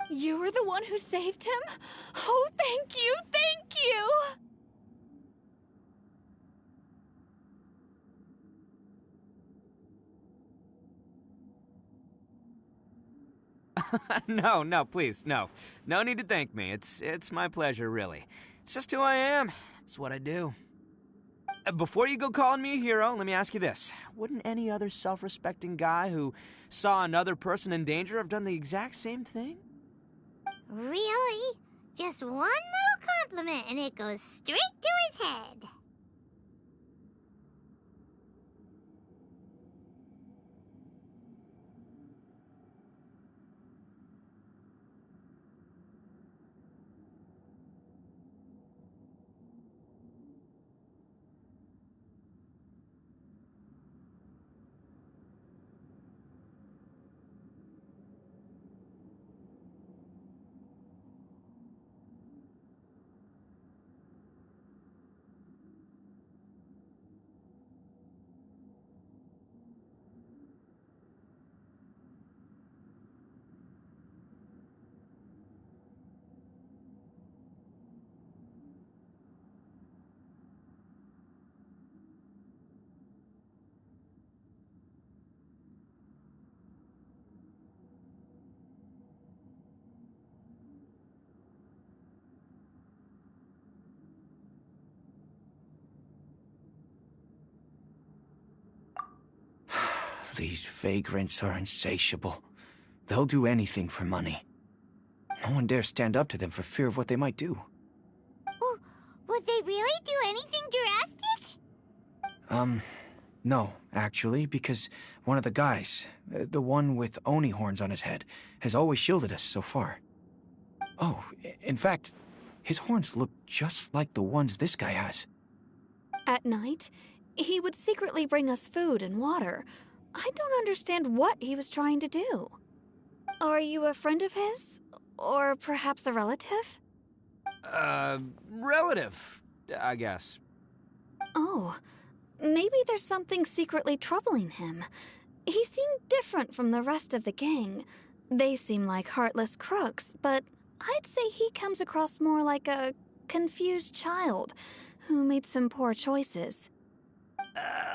You were the one who saved him? Oh, thank you, thank you! No, please, no. No need to thank me. It's my pleasure, really. It's just who I am. It's what I do. Before you go calling me a hero, let me ask you this. Wouldn't any other self-respecting guy who saw another person in danger have done the exact same thing? Really? Just one little compliment and it goes straight to his head. these vagrants are insatiable. They'll do anything for money. No one dares stand up to them for fear of what they might do. Would they really do anything drastic? No, actually, because one of the guys, the one with Oni horns on his head, has always shielded us so far. Oh, in fact, his horns look just like the ones this guy has. At night, he would secretly bring us food and water. I don't understand what he was trying to do. Are you a friend of his? Or perhaps a relative? Relative, I guess. Oh, maybe there's something secretly troubling him. He seemed different from the rest of the gang. They seem like heartless crooks, but I'd say he comes across more like a confused child who made some poor choices.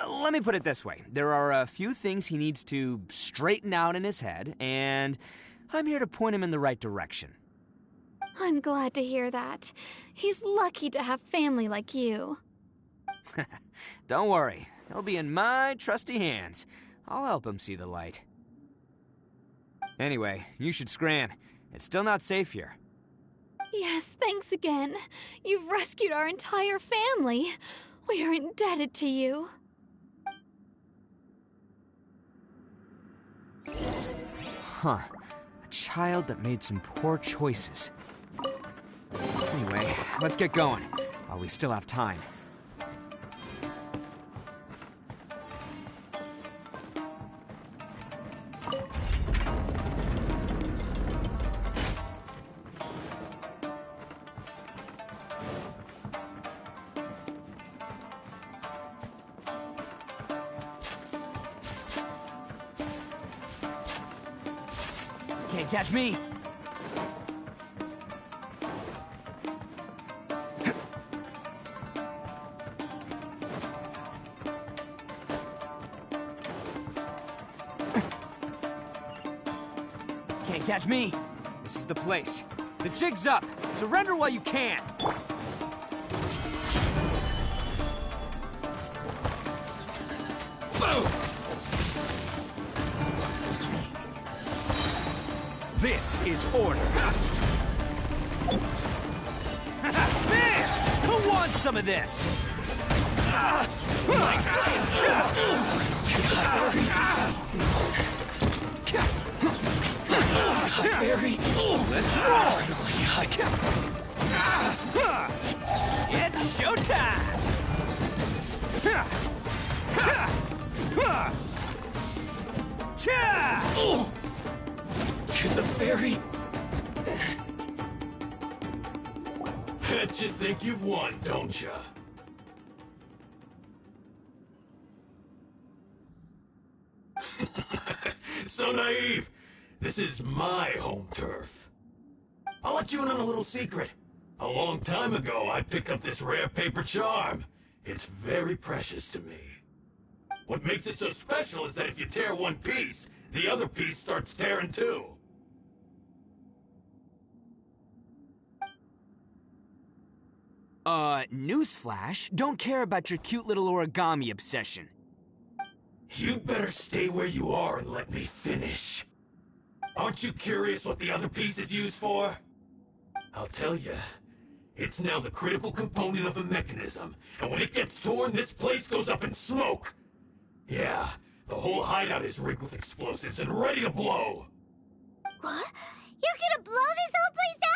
Let me put it this way. There are a few things he needs to straighten out in his head, and I'm here to point him in the right direction. I'm glad to hear that. He's lucky to have family like you. Don't worry. He'll be in my trusty hands. I'll help him see the light. Anyway, you should scram. It's still not safe here. Yes, thanks again. You've rescued our entire family. We are indebted to you. Huh. A child that made some poor choices. Anyway, let's get going, while we still have time. Can't catch me! Can't catch me! This is the place. The jig's up! Surrender while you can! This is order. Man! Who wants some of this? Let's roll! It's showtime! To the ferry. Bet you think you've won, don't ya? So naive. This is my home turf. I'll let you in on a little secret. A long time ago, I picked up this rare paper charm. It's very precious to me. What makes it so special is that if you tear one piece, the other piece starts tearing too. Newsflash, don't care about your cute little origami obsession. You'd better stay where you are and let me finish. Aren't you curious what the other piece is used for? I'll tell you. It's now the critical component of the mechanism, and when it gets torn, this place goes up in smoke. Yeah, the whole hideout is rigged with explosives and ready to blow. What? You're gonna blow this whole place up?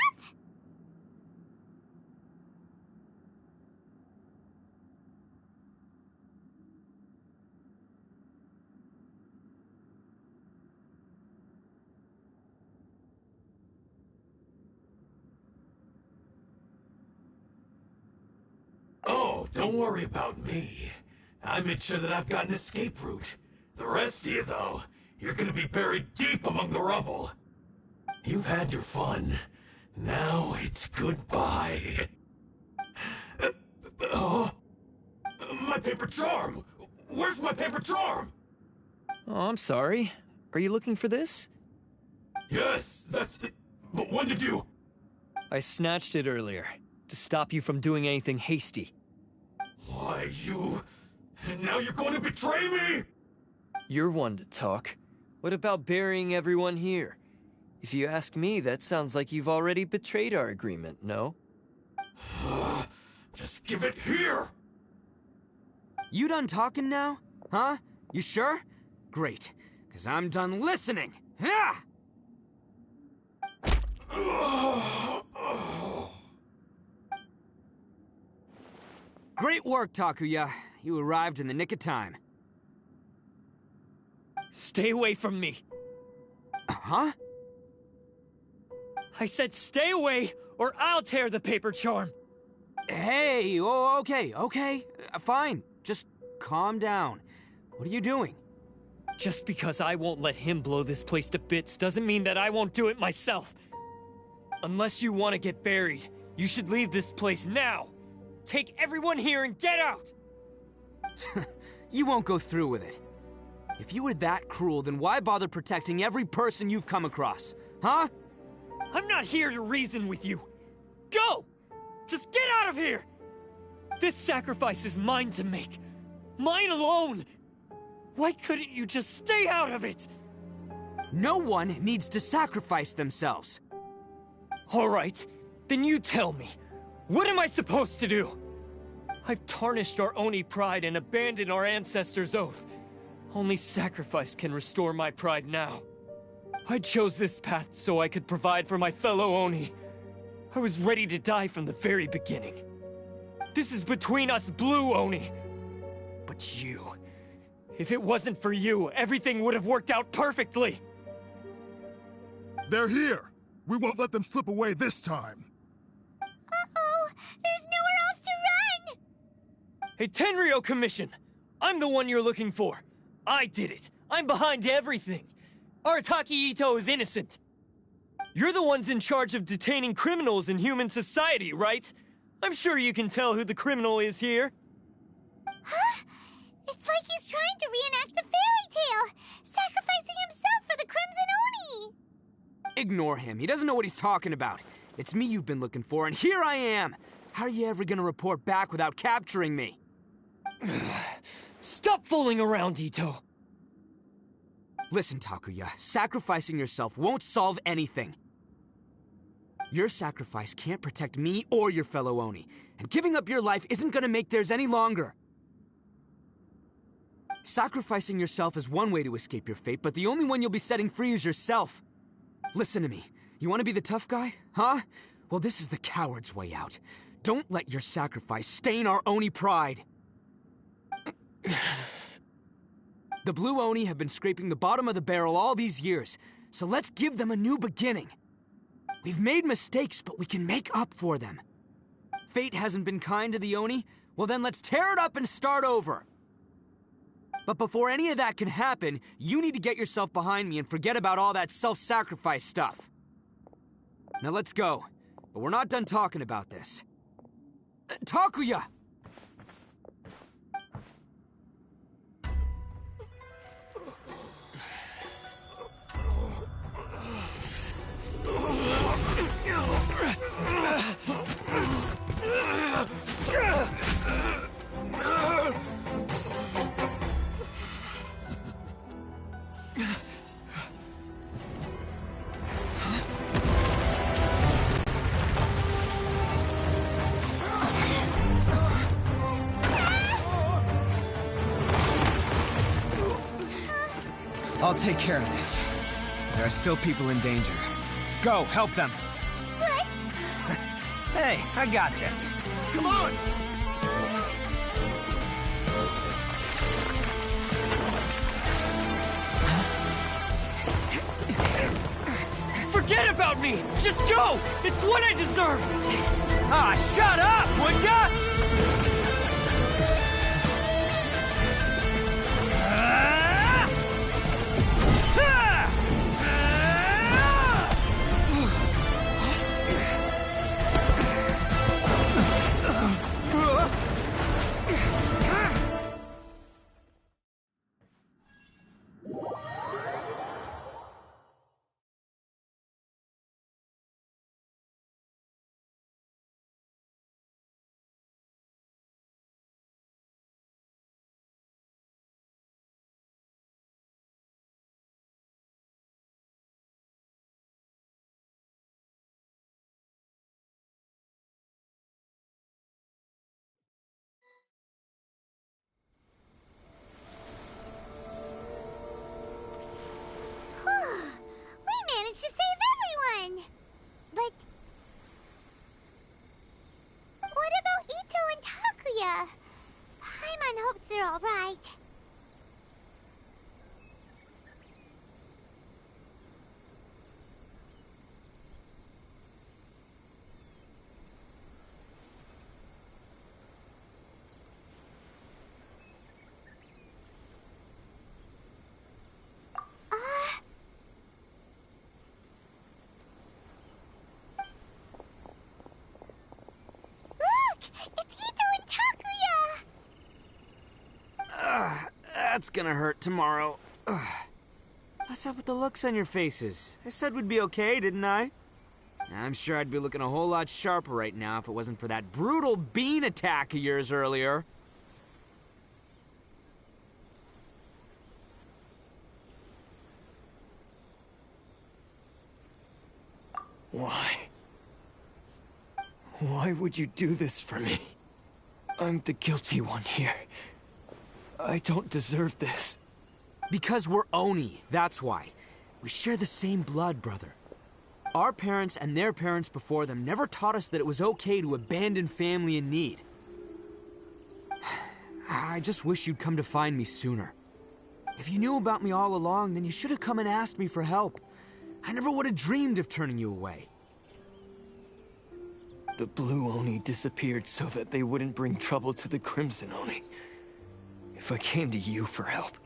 Oh, don't worry about me. I made sure that I've got an escape route. The rest of you, though, you're gonna be buried deep among the rubble. You've had your fun. Now it's goodbye. My paper charm! Where's my paper charm? Oh, I'm sorry. Are you looking for this? Yes, that's it. But when did you... I snatched it earlier, to stop you from doing anything hasty. Why, you... And now you're going to betray me? You're one to talk. What about burying everyone here? If you ask me, that sounds like you've already betrayed our agreement, no? Just give it here! You done talking now? Huh? You sure? Great, because I'm done listening. Yeah! Great work, Takuya. You arrived in the nick of time. Stay away from me. Huh? I said stay away, or I'll tear the paper charm. Hey, oh, okay. Fine. Just calm down. What are you doing? Just because I won't let him blow this place to bits doesn't mean that I won't do it myself. Unless you want to get buried, you should leave this place now. Take everyone here and get out! You won't go through with it. If you were that cruel, then why bother protecting every person you've come across? Huh? I'm not here to reason with you. Go! Just get out of here! This sacrifice is mine to make. Mine alone! Why couldn't you just stay out of it? No one needs to sacrifice themselves. All right, then you tell me. What am I supposed to do? I've tarnished our Oni pride and abandoned our ancestors' oath. Only sacrifice can restore my pride now. I chose this path so I could provide for my fellow Oni. I was ready to die from the very beginning. This is between us Blue Oni. But you... If it wasn't for you, everything would have worked out perfectly! They're here! We won't let them slip away this time! Uh-oh! There's nowhere else to run! Hey, Tenryo Commission! I'm the one you're looking for. I did it. I'm behind everything. Arataki Ito is innocent. You're the ones in charge of detaining criminals in human society, right? I'm sure you can tell who the criminal is here. Huh? It's like he's trying to reenact the fairy tale, sacrificing himself for the Crimson Oni! Ignore him. He doesn't know what he's talking about. It's me you've been looking for, and here I am! How are you ever gonna report back without capturing me? Stop fooling around, Ito! Listen, Takuya, sacrificing yourself won't solve anything. Your sacrifice can't protect me or your fellow Oni, and giving up your life isn't gonna make theirs any longer. Sacrificing yourself is one way to escape your fate, but the only one you'll be setting free is yourself. Listen to me. You want to be the tough guy? Huh? Well, this is the coward's way out. Don't let your sacrifice stain our Oni pride. The Blue Oni have been scraping the bottom of the barrel all these years, so let's give them a new beginning. We've made mistakes, but we can make up for them. Fate hasn't been kind to the Oni? Well then let's tear it up and start over. But before any of that can happen, you need to get yourself behind me and forget about all that self-sacrifice stuff. Now let's go. But we're not done talking about this. Takuya! I'll take care of this. There are still people in danger. Go, help them. What? Hey, I got this. Come on! Forget about me! Just go! It's what I deserve! Ah, shut up, would ya? you're all right. That's gonna hurt tomorrow. Ugh. What's up with the looks on your faces? I said we'd be okay, didn't I? I'm sure I'd be looking a whole lot sharper right now if it wasn't for that brutal bean attack of yours earlier. Why? Why would you do this for me? I'm the guilty one here. I don't deserve this. Because we're Oni, that's why. We share the same blood, brother. Our parents and their parents before them never taught us that it was okay to abandon family in need. I just wish you'd come to find me sooner. If you knew about me all along, then you should have come and asked me for help. I never would have dreamed of turning you away. The Blue Oni disappeared so that they wouldn't bring trouble to the Crimson Oni. If I came to you for help,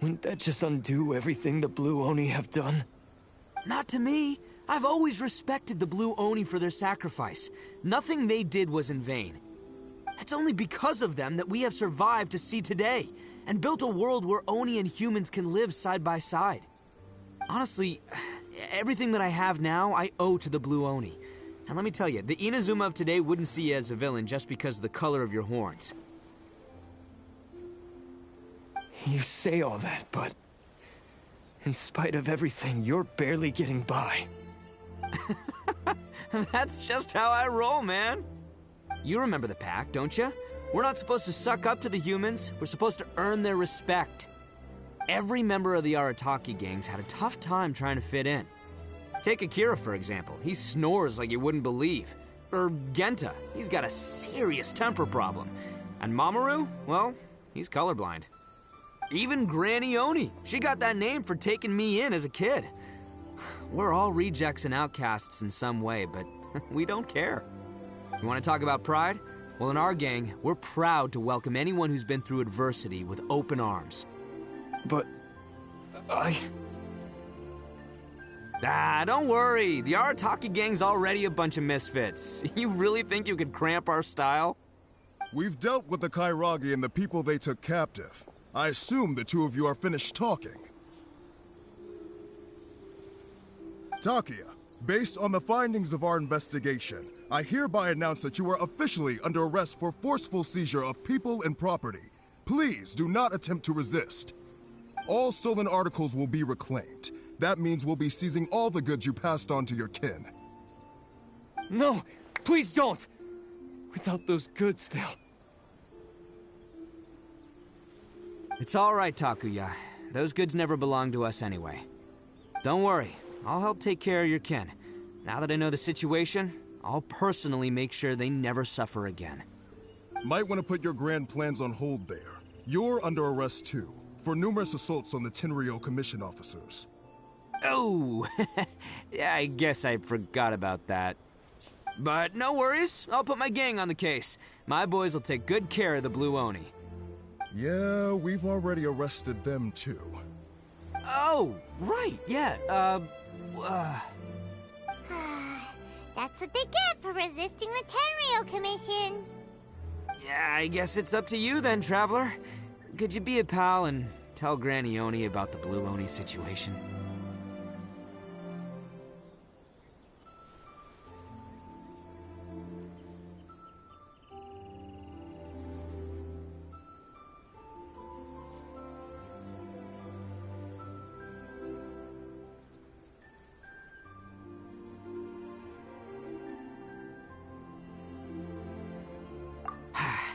wouldn't that just undo everything the Blue Oni have done? Not to me. I've always respected the Blue Oni for their sacrifice. Nothing they did was in vain. It's only because of them that we have survived to see today, and built a world where Oni and humans can live side by side. Honestly, everything that I have now, I owe to the Blue Oni. And let me tell you, the Inazuma of today wouldn't see you as a villain just because of the color of your horns. You say all that, but in spite of everything, you're barely getting by. That's just how I roll, man. You remember the pact, don't you? We're not supposed to suck up to the humans. We're supposed to earn their respect. Every member of the Arataki gangs had a tough time trying to fit in. Take Akira, for example. He snores like you wouldn't believe. Or Genta. He's got a serious temper problem. And Mamoru, well, he's colorblind. Even Granny Oni. She got that name for taking me in as a kid. We're all rejects and outcasts in some way, but we don't care. You want to talk about pride? Well, in our gang, we're proud to welcome anyone who's been through adversity with open arms. But don't worry. The Arataki gang's already a bunch of misfits. You really think you could cramp our style? We've dealt with the Kairagi and the people they took captive. I assume the two of you are finished talking. Takia, based on the findings of our investigation, I hereby announce that you are officially under arrest for forceful seizure of people and property. Please do not attempt to resist. All stolen articles will be reclaimed. That means we'll be seizing all the goods you passed on to your kin. No, please don't! Without those goods, they'll... It's all right, Takuya. Those goods never belonged to us anyway. Don't worry, I'll help take care of your kin. Now that I know the situation, I'll personally make sure they never suffer again. Might want to put your grand plans on hold there. You're under arrest too, for numerous assaults on the Tenryo Commission officers. Oh, yeah, I guess I forgot about that. But no worries, I'll put my gang on the case. My boys will take good care of the Blue Oni. Yeah, we've already arrested them too. Oh, right, yeah, That's what they get for resisting the Tenryo Commission. Yeah, I guess it's up to you then, Traveler. Could you be a pal and tell Granny Oni about the Blue Oni situation?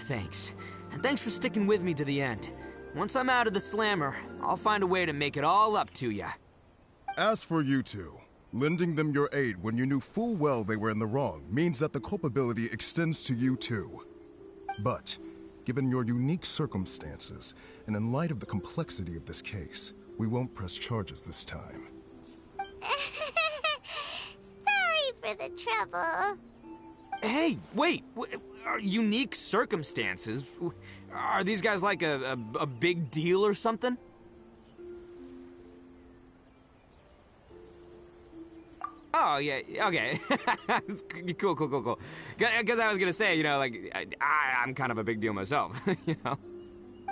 Thanks. And thanks for sticking with me to the end. Once I'm out of the slammer, I'll find a way to make it all up to ya. As for you two, lending them your aid when you knew full well they were in the wrong means that the culpability extends to you too. But Given your unique circumstances, and in light of the complexity of this case, we won't press charges this time. Sorry for the trouble. Hey, wait! Unique circumstances? Are these guys like a big deal or something? Oh, yeah, okay. Cool. Because I was gonna say, you know, like, I'm kind of a big deal myself, you know?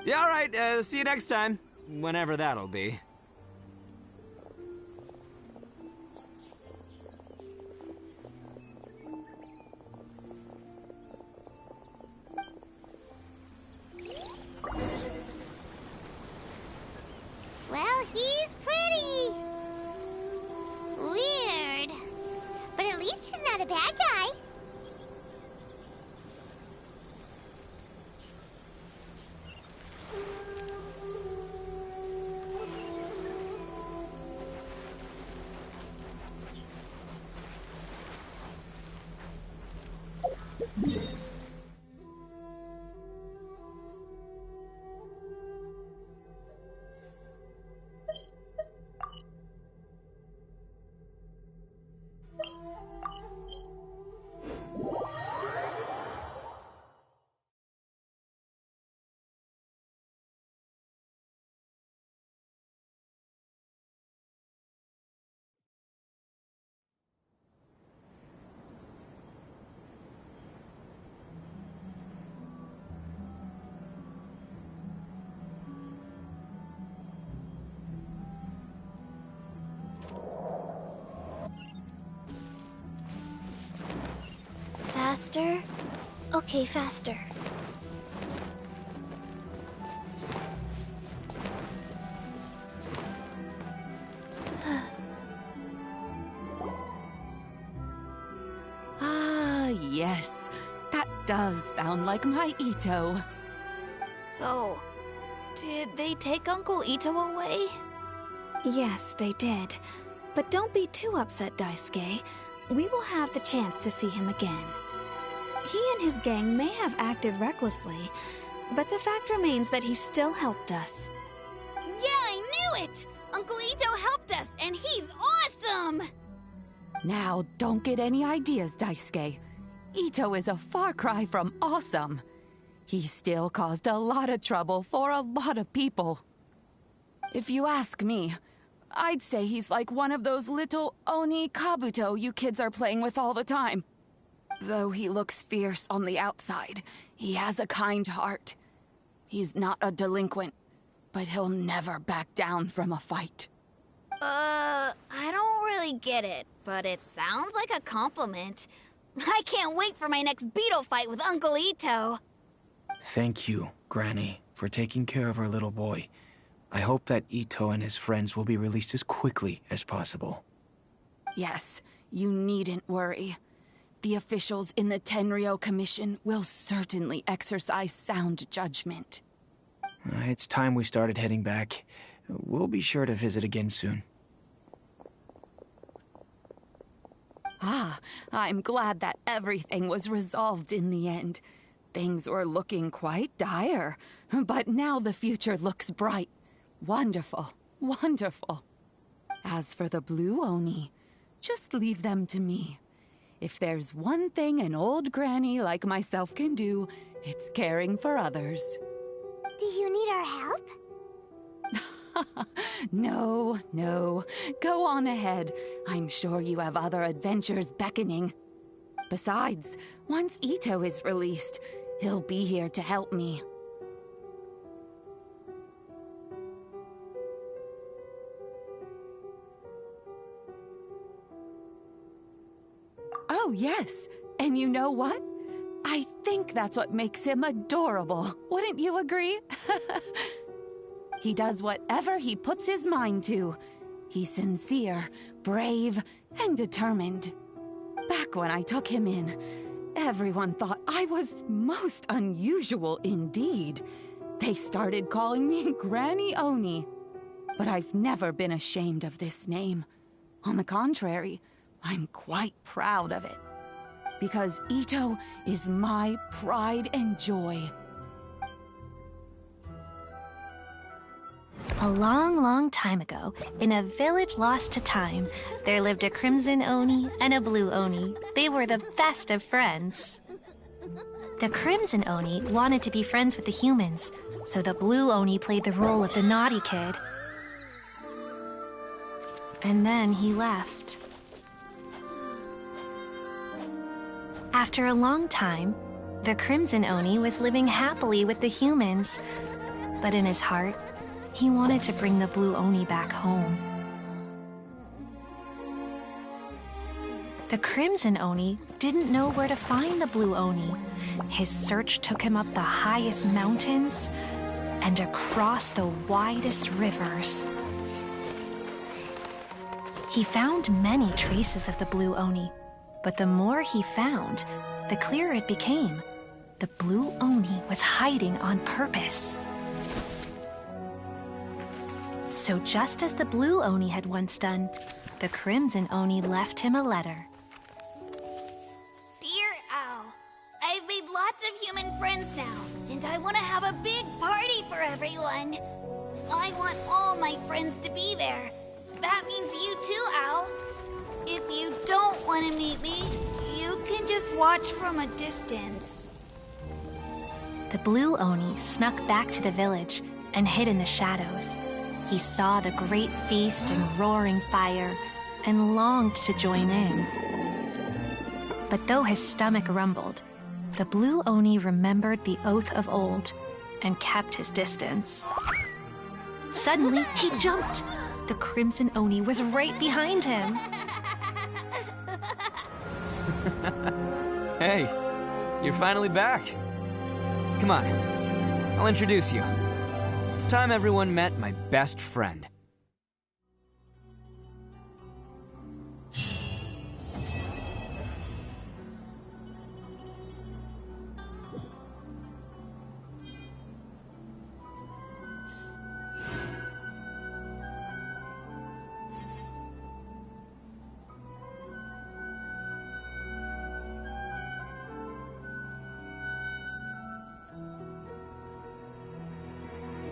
Yeah, all right, see you next time. Whenever that'll be. Well, he's pretty. Weird. But at least he's not a bad guy. Faster? Okay, faster. Ah, yes. That does sound like my Ito. So, did they take Uncle Ito away? Yes, they did. But don't be too upset, Daisuke. We will have the chance to see him again. He and his gang may have acted recklessly, but the fact remains that he still helped us. Yeah, I knew it! Uncle Ito helped us, and he's awesome! Now, don't get any ideas, Daisuke. Ito is a far cry from awesome. He still caused a lot of trouble for a lot of people. If you ask me, I'd say he's like one of those little Oni Kabuto you kids are playing with all the time. Though he looks fierce on the outside, he has a kind heart. He's not a delinquent, but he'll never back down from a fight. I don't really get it, but it sounds like a compliment. I can't wait for my next beetle fight with Uncle Ito. Thank you, Granny, for taking care of our little boy. I hope that Ito and his friends will be released as quickly as possible. Yes, you needn't worry. The officials in the Tenryo Commission will certainly exercise sound judgment. It's time we started heading back. We'll be sure to visit again soon. Ah, I'm glad that everything was resolved in the end. Things were looking quite dire, but now the future looks bright. Wonderful, wonderful. As for the Blue Oni, just leave them to me. If there's one thing an old granny like myself can do, it's caring for others. Do you need our help? No. Go on ahead. I'm sure you have other adventures beckoning. Besides, once Ito is released, he'll be here to help me. Oh, yes. And you know what? I think that's what makes him adorable. Wouldn't you agree? He does whatever he puts his mind to. He's sincere, brave, and determined. Back when I took him in, everyone thought I was most unusual indeed. They started calling me Granny Oni. But I've never been ashamed of this name. On the contrary, I'm quite proud of it. Because Ito is my pride and joy. A long, long time ago, in a village lost to time, there lived a crimson Oni and a blue Oni. They were the best of friends. The crimson Oni wanted to be friends with the humans, so the blue Oni played the role of the naughty kid. And then he left. After a long time, the crimson Oni was living happily with the humans, but in his heart, he wanted to bring the blue Oni back home. The crimson Oni didn't know where to find the blue Oni. His search took him up the highest mountains and across the widest rivers. He found many traces of the blue Oni, but the more he found, the clearer it became. The blue Oni was hiding on purpose. So just as the blue Oni had once done, the crimson Oni left him a letter. Dear Owl, I've made lots of human friends now, and I want to have a big party for everyone. I want all my friends to be there. That means you too, Owl. If you don't want to meet me, you can just watch from a distance. The blue Oni snuck back to the village and hid in the shadows. He saw the great feast and roaring fire and longed to join in. But though his stomach rumbled, the blue Oni remembered the oath of old and kept his distance. Suddenly, he jumped. The crimson Oni was right behind him. Hey, you're finally back. Come on, I'll introduce you. It's time everyone met my best friend.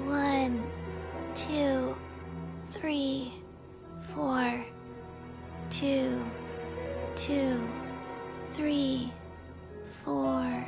One, two, three, four. 2, 2, 3, 4.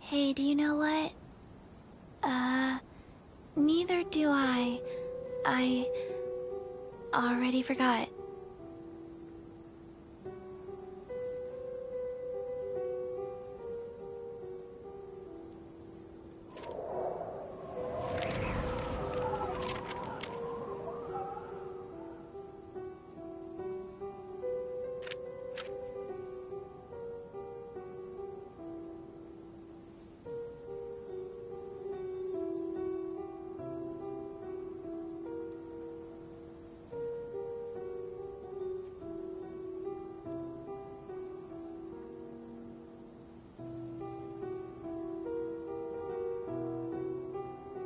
Hey, do you know what? Neither do I. I already forgot.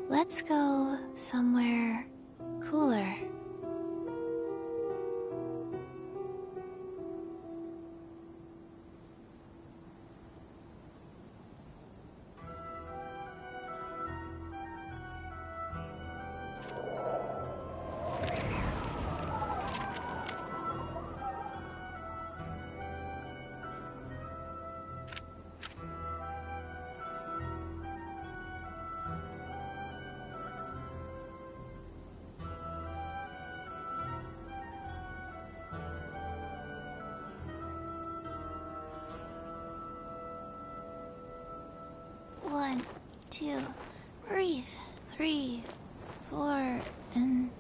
Let's go somewhere cooler. two, breathe. 3, 4, and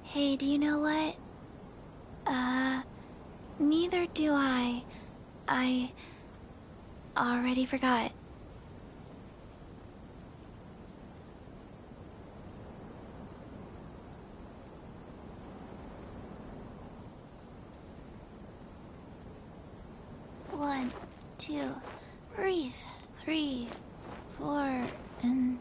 Hey, do you know what? Neither do I. I already forgot. One, two, breathe. 3, 4, and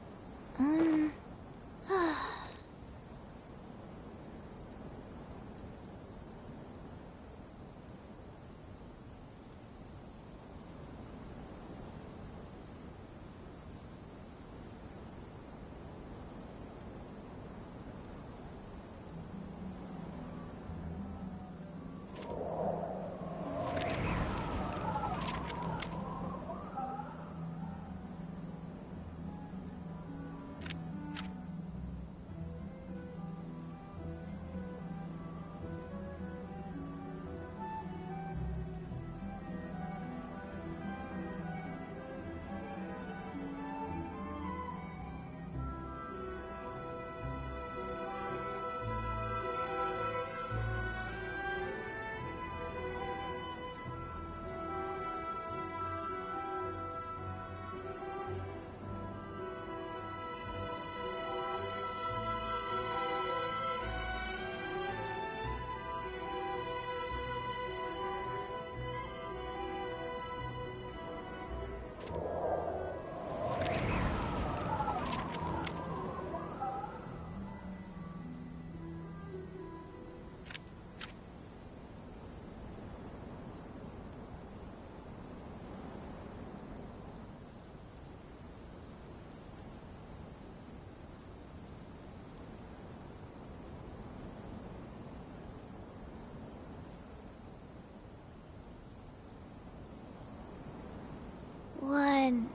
One,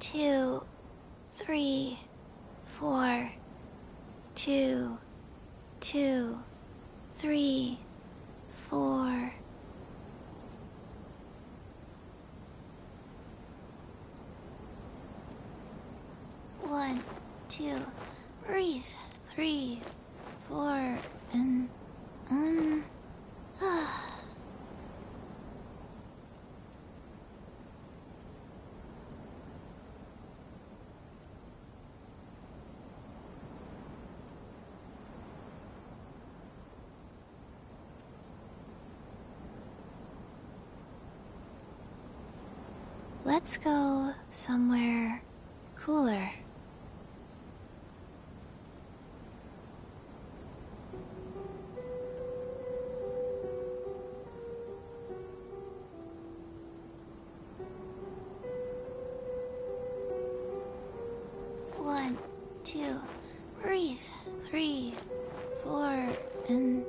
two, 3, 4, 2, 2, 3, 4. One, two, breathe. 3, 4, and Let's go somewhere cooler. One, two, breathe. 3, 4, and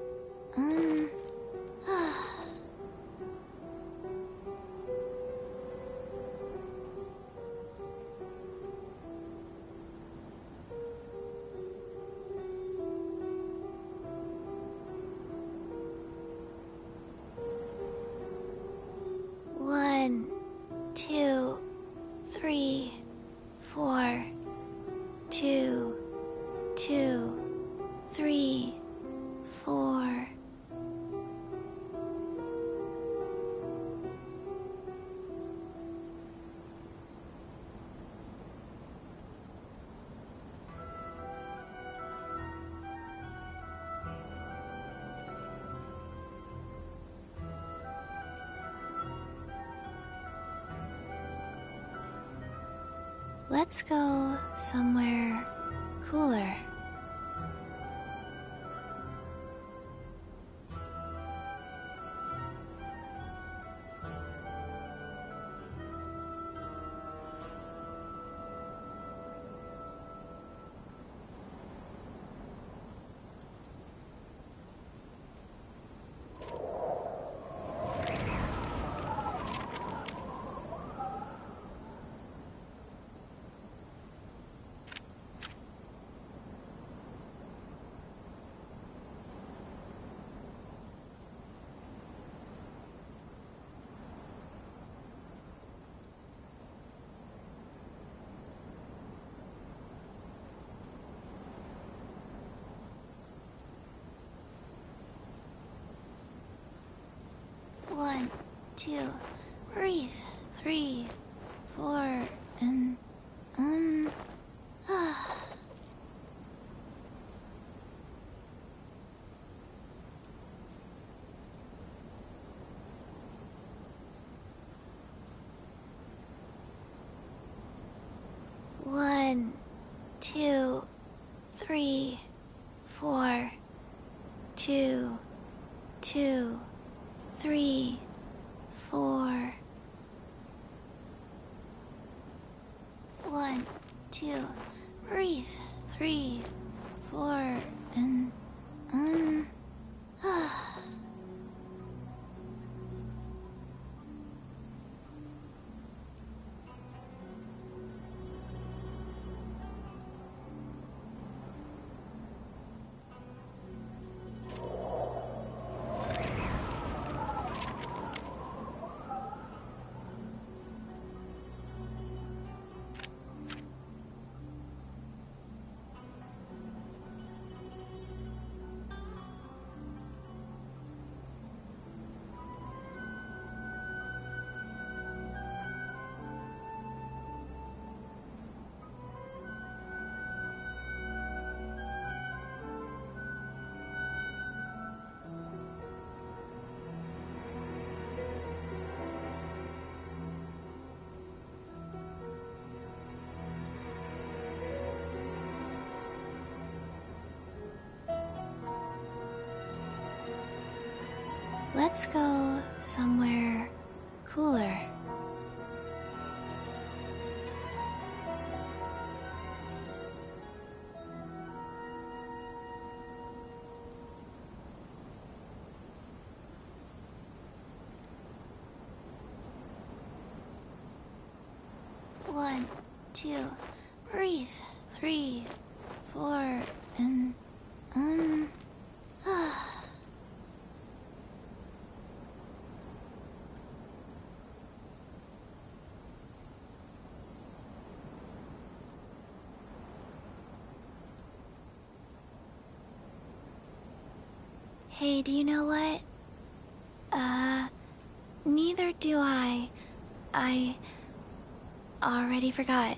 One, 2, 3, 4, 2, 2, 3, 4. Let's go somewhere cooler. 2. Breathe. 3, 4, and 1, 2, 3, 4, 2, 2, 3, 4. 1, 2, breathe. 3, 4, and let's go somewhere cooler. One, 2, breathe. 3, 4, and Hey, do you know what? Neither do I. I already forgot.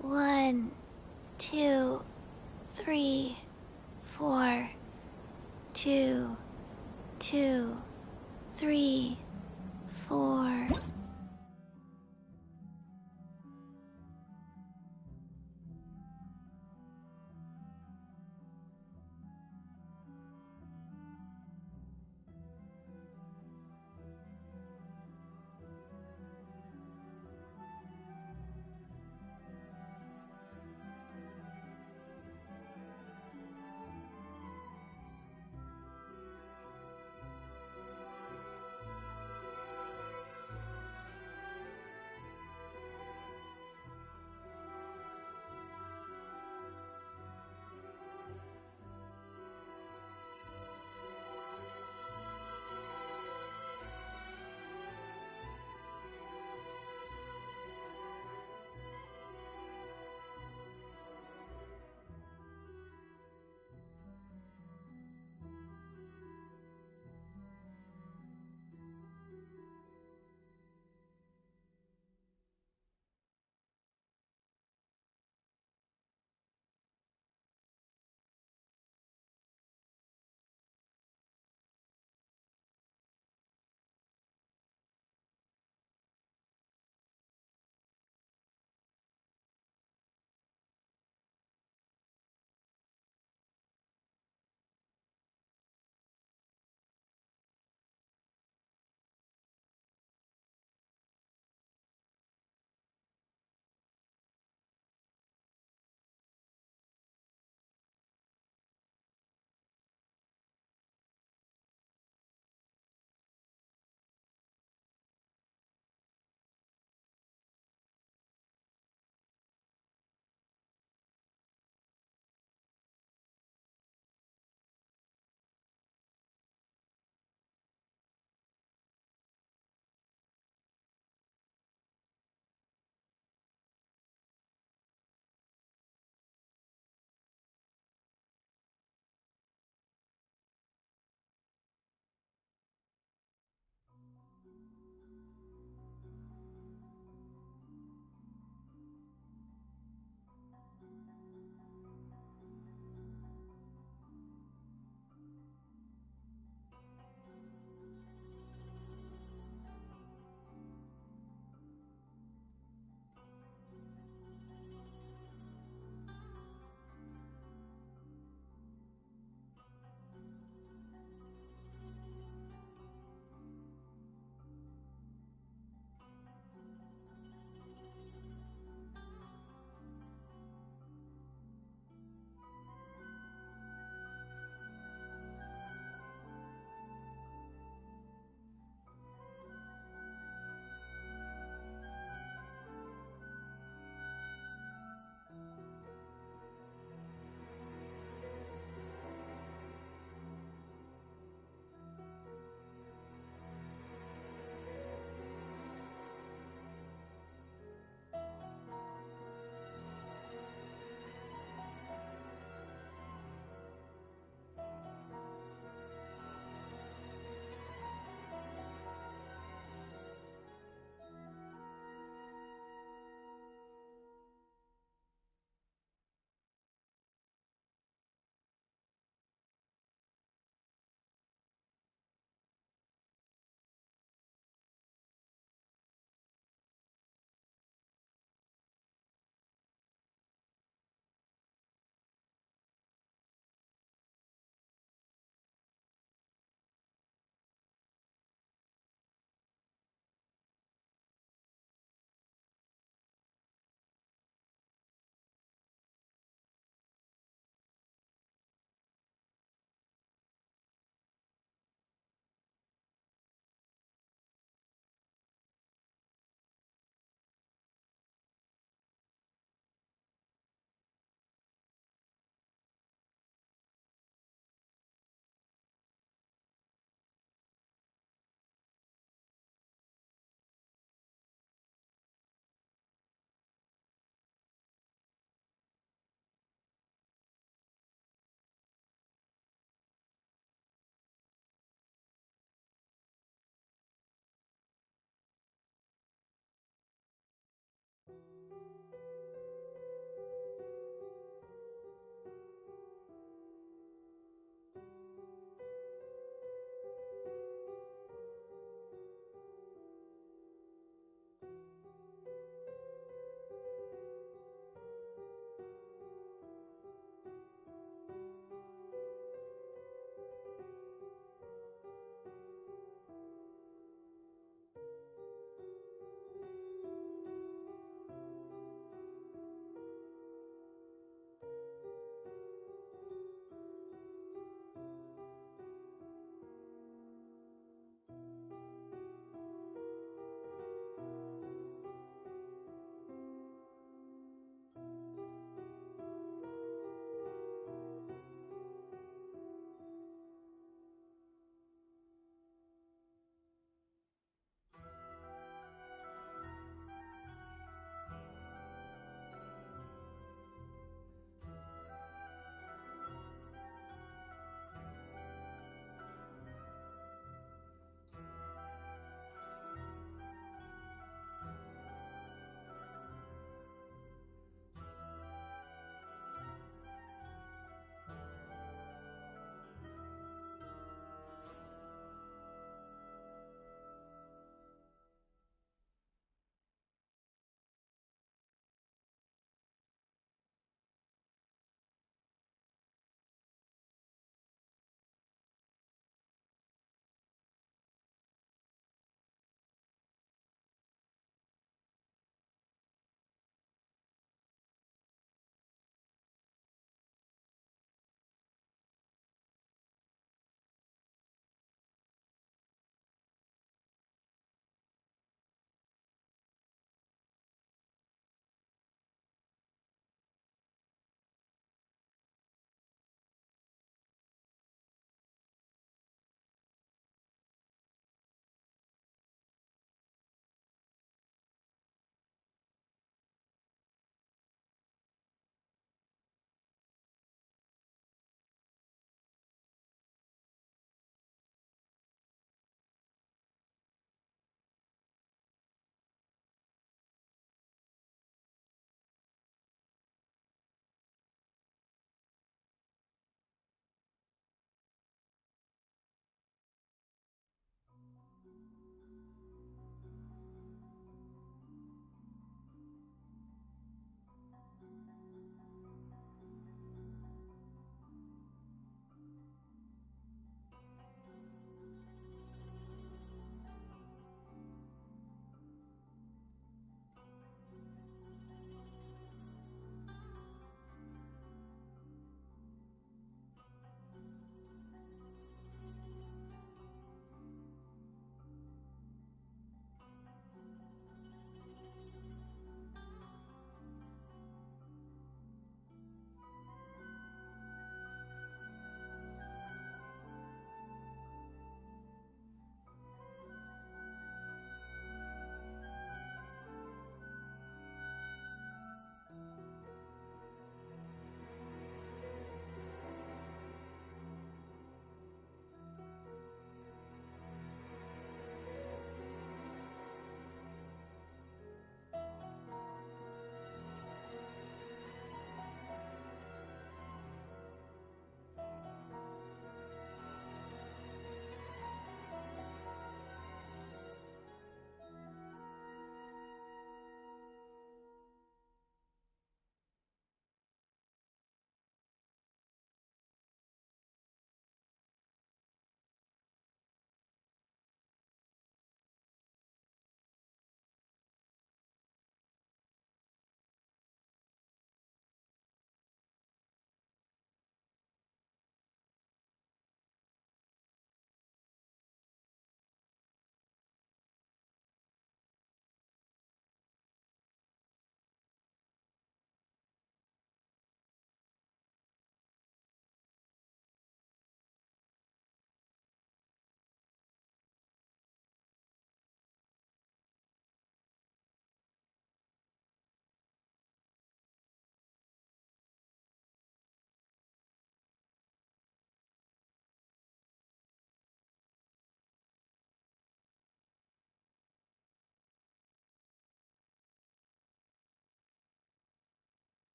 One, 2, 3, 4, 2, 2, 3, 4.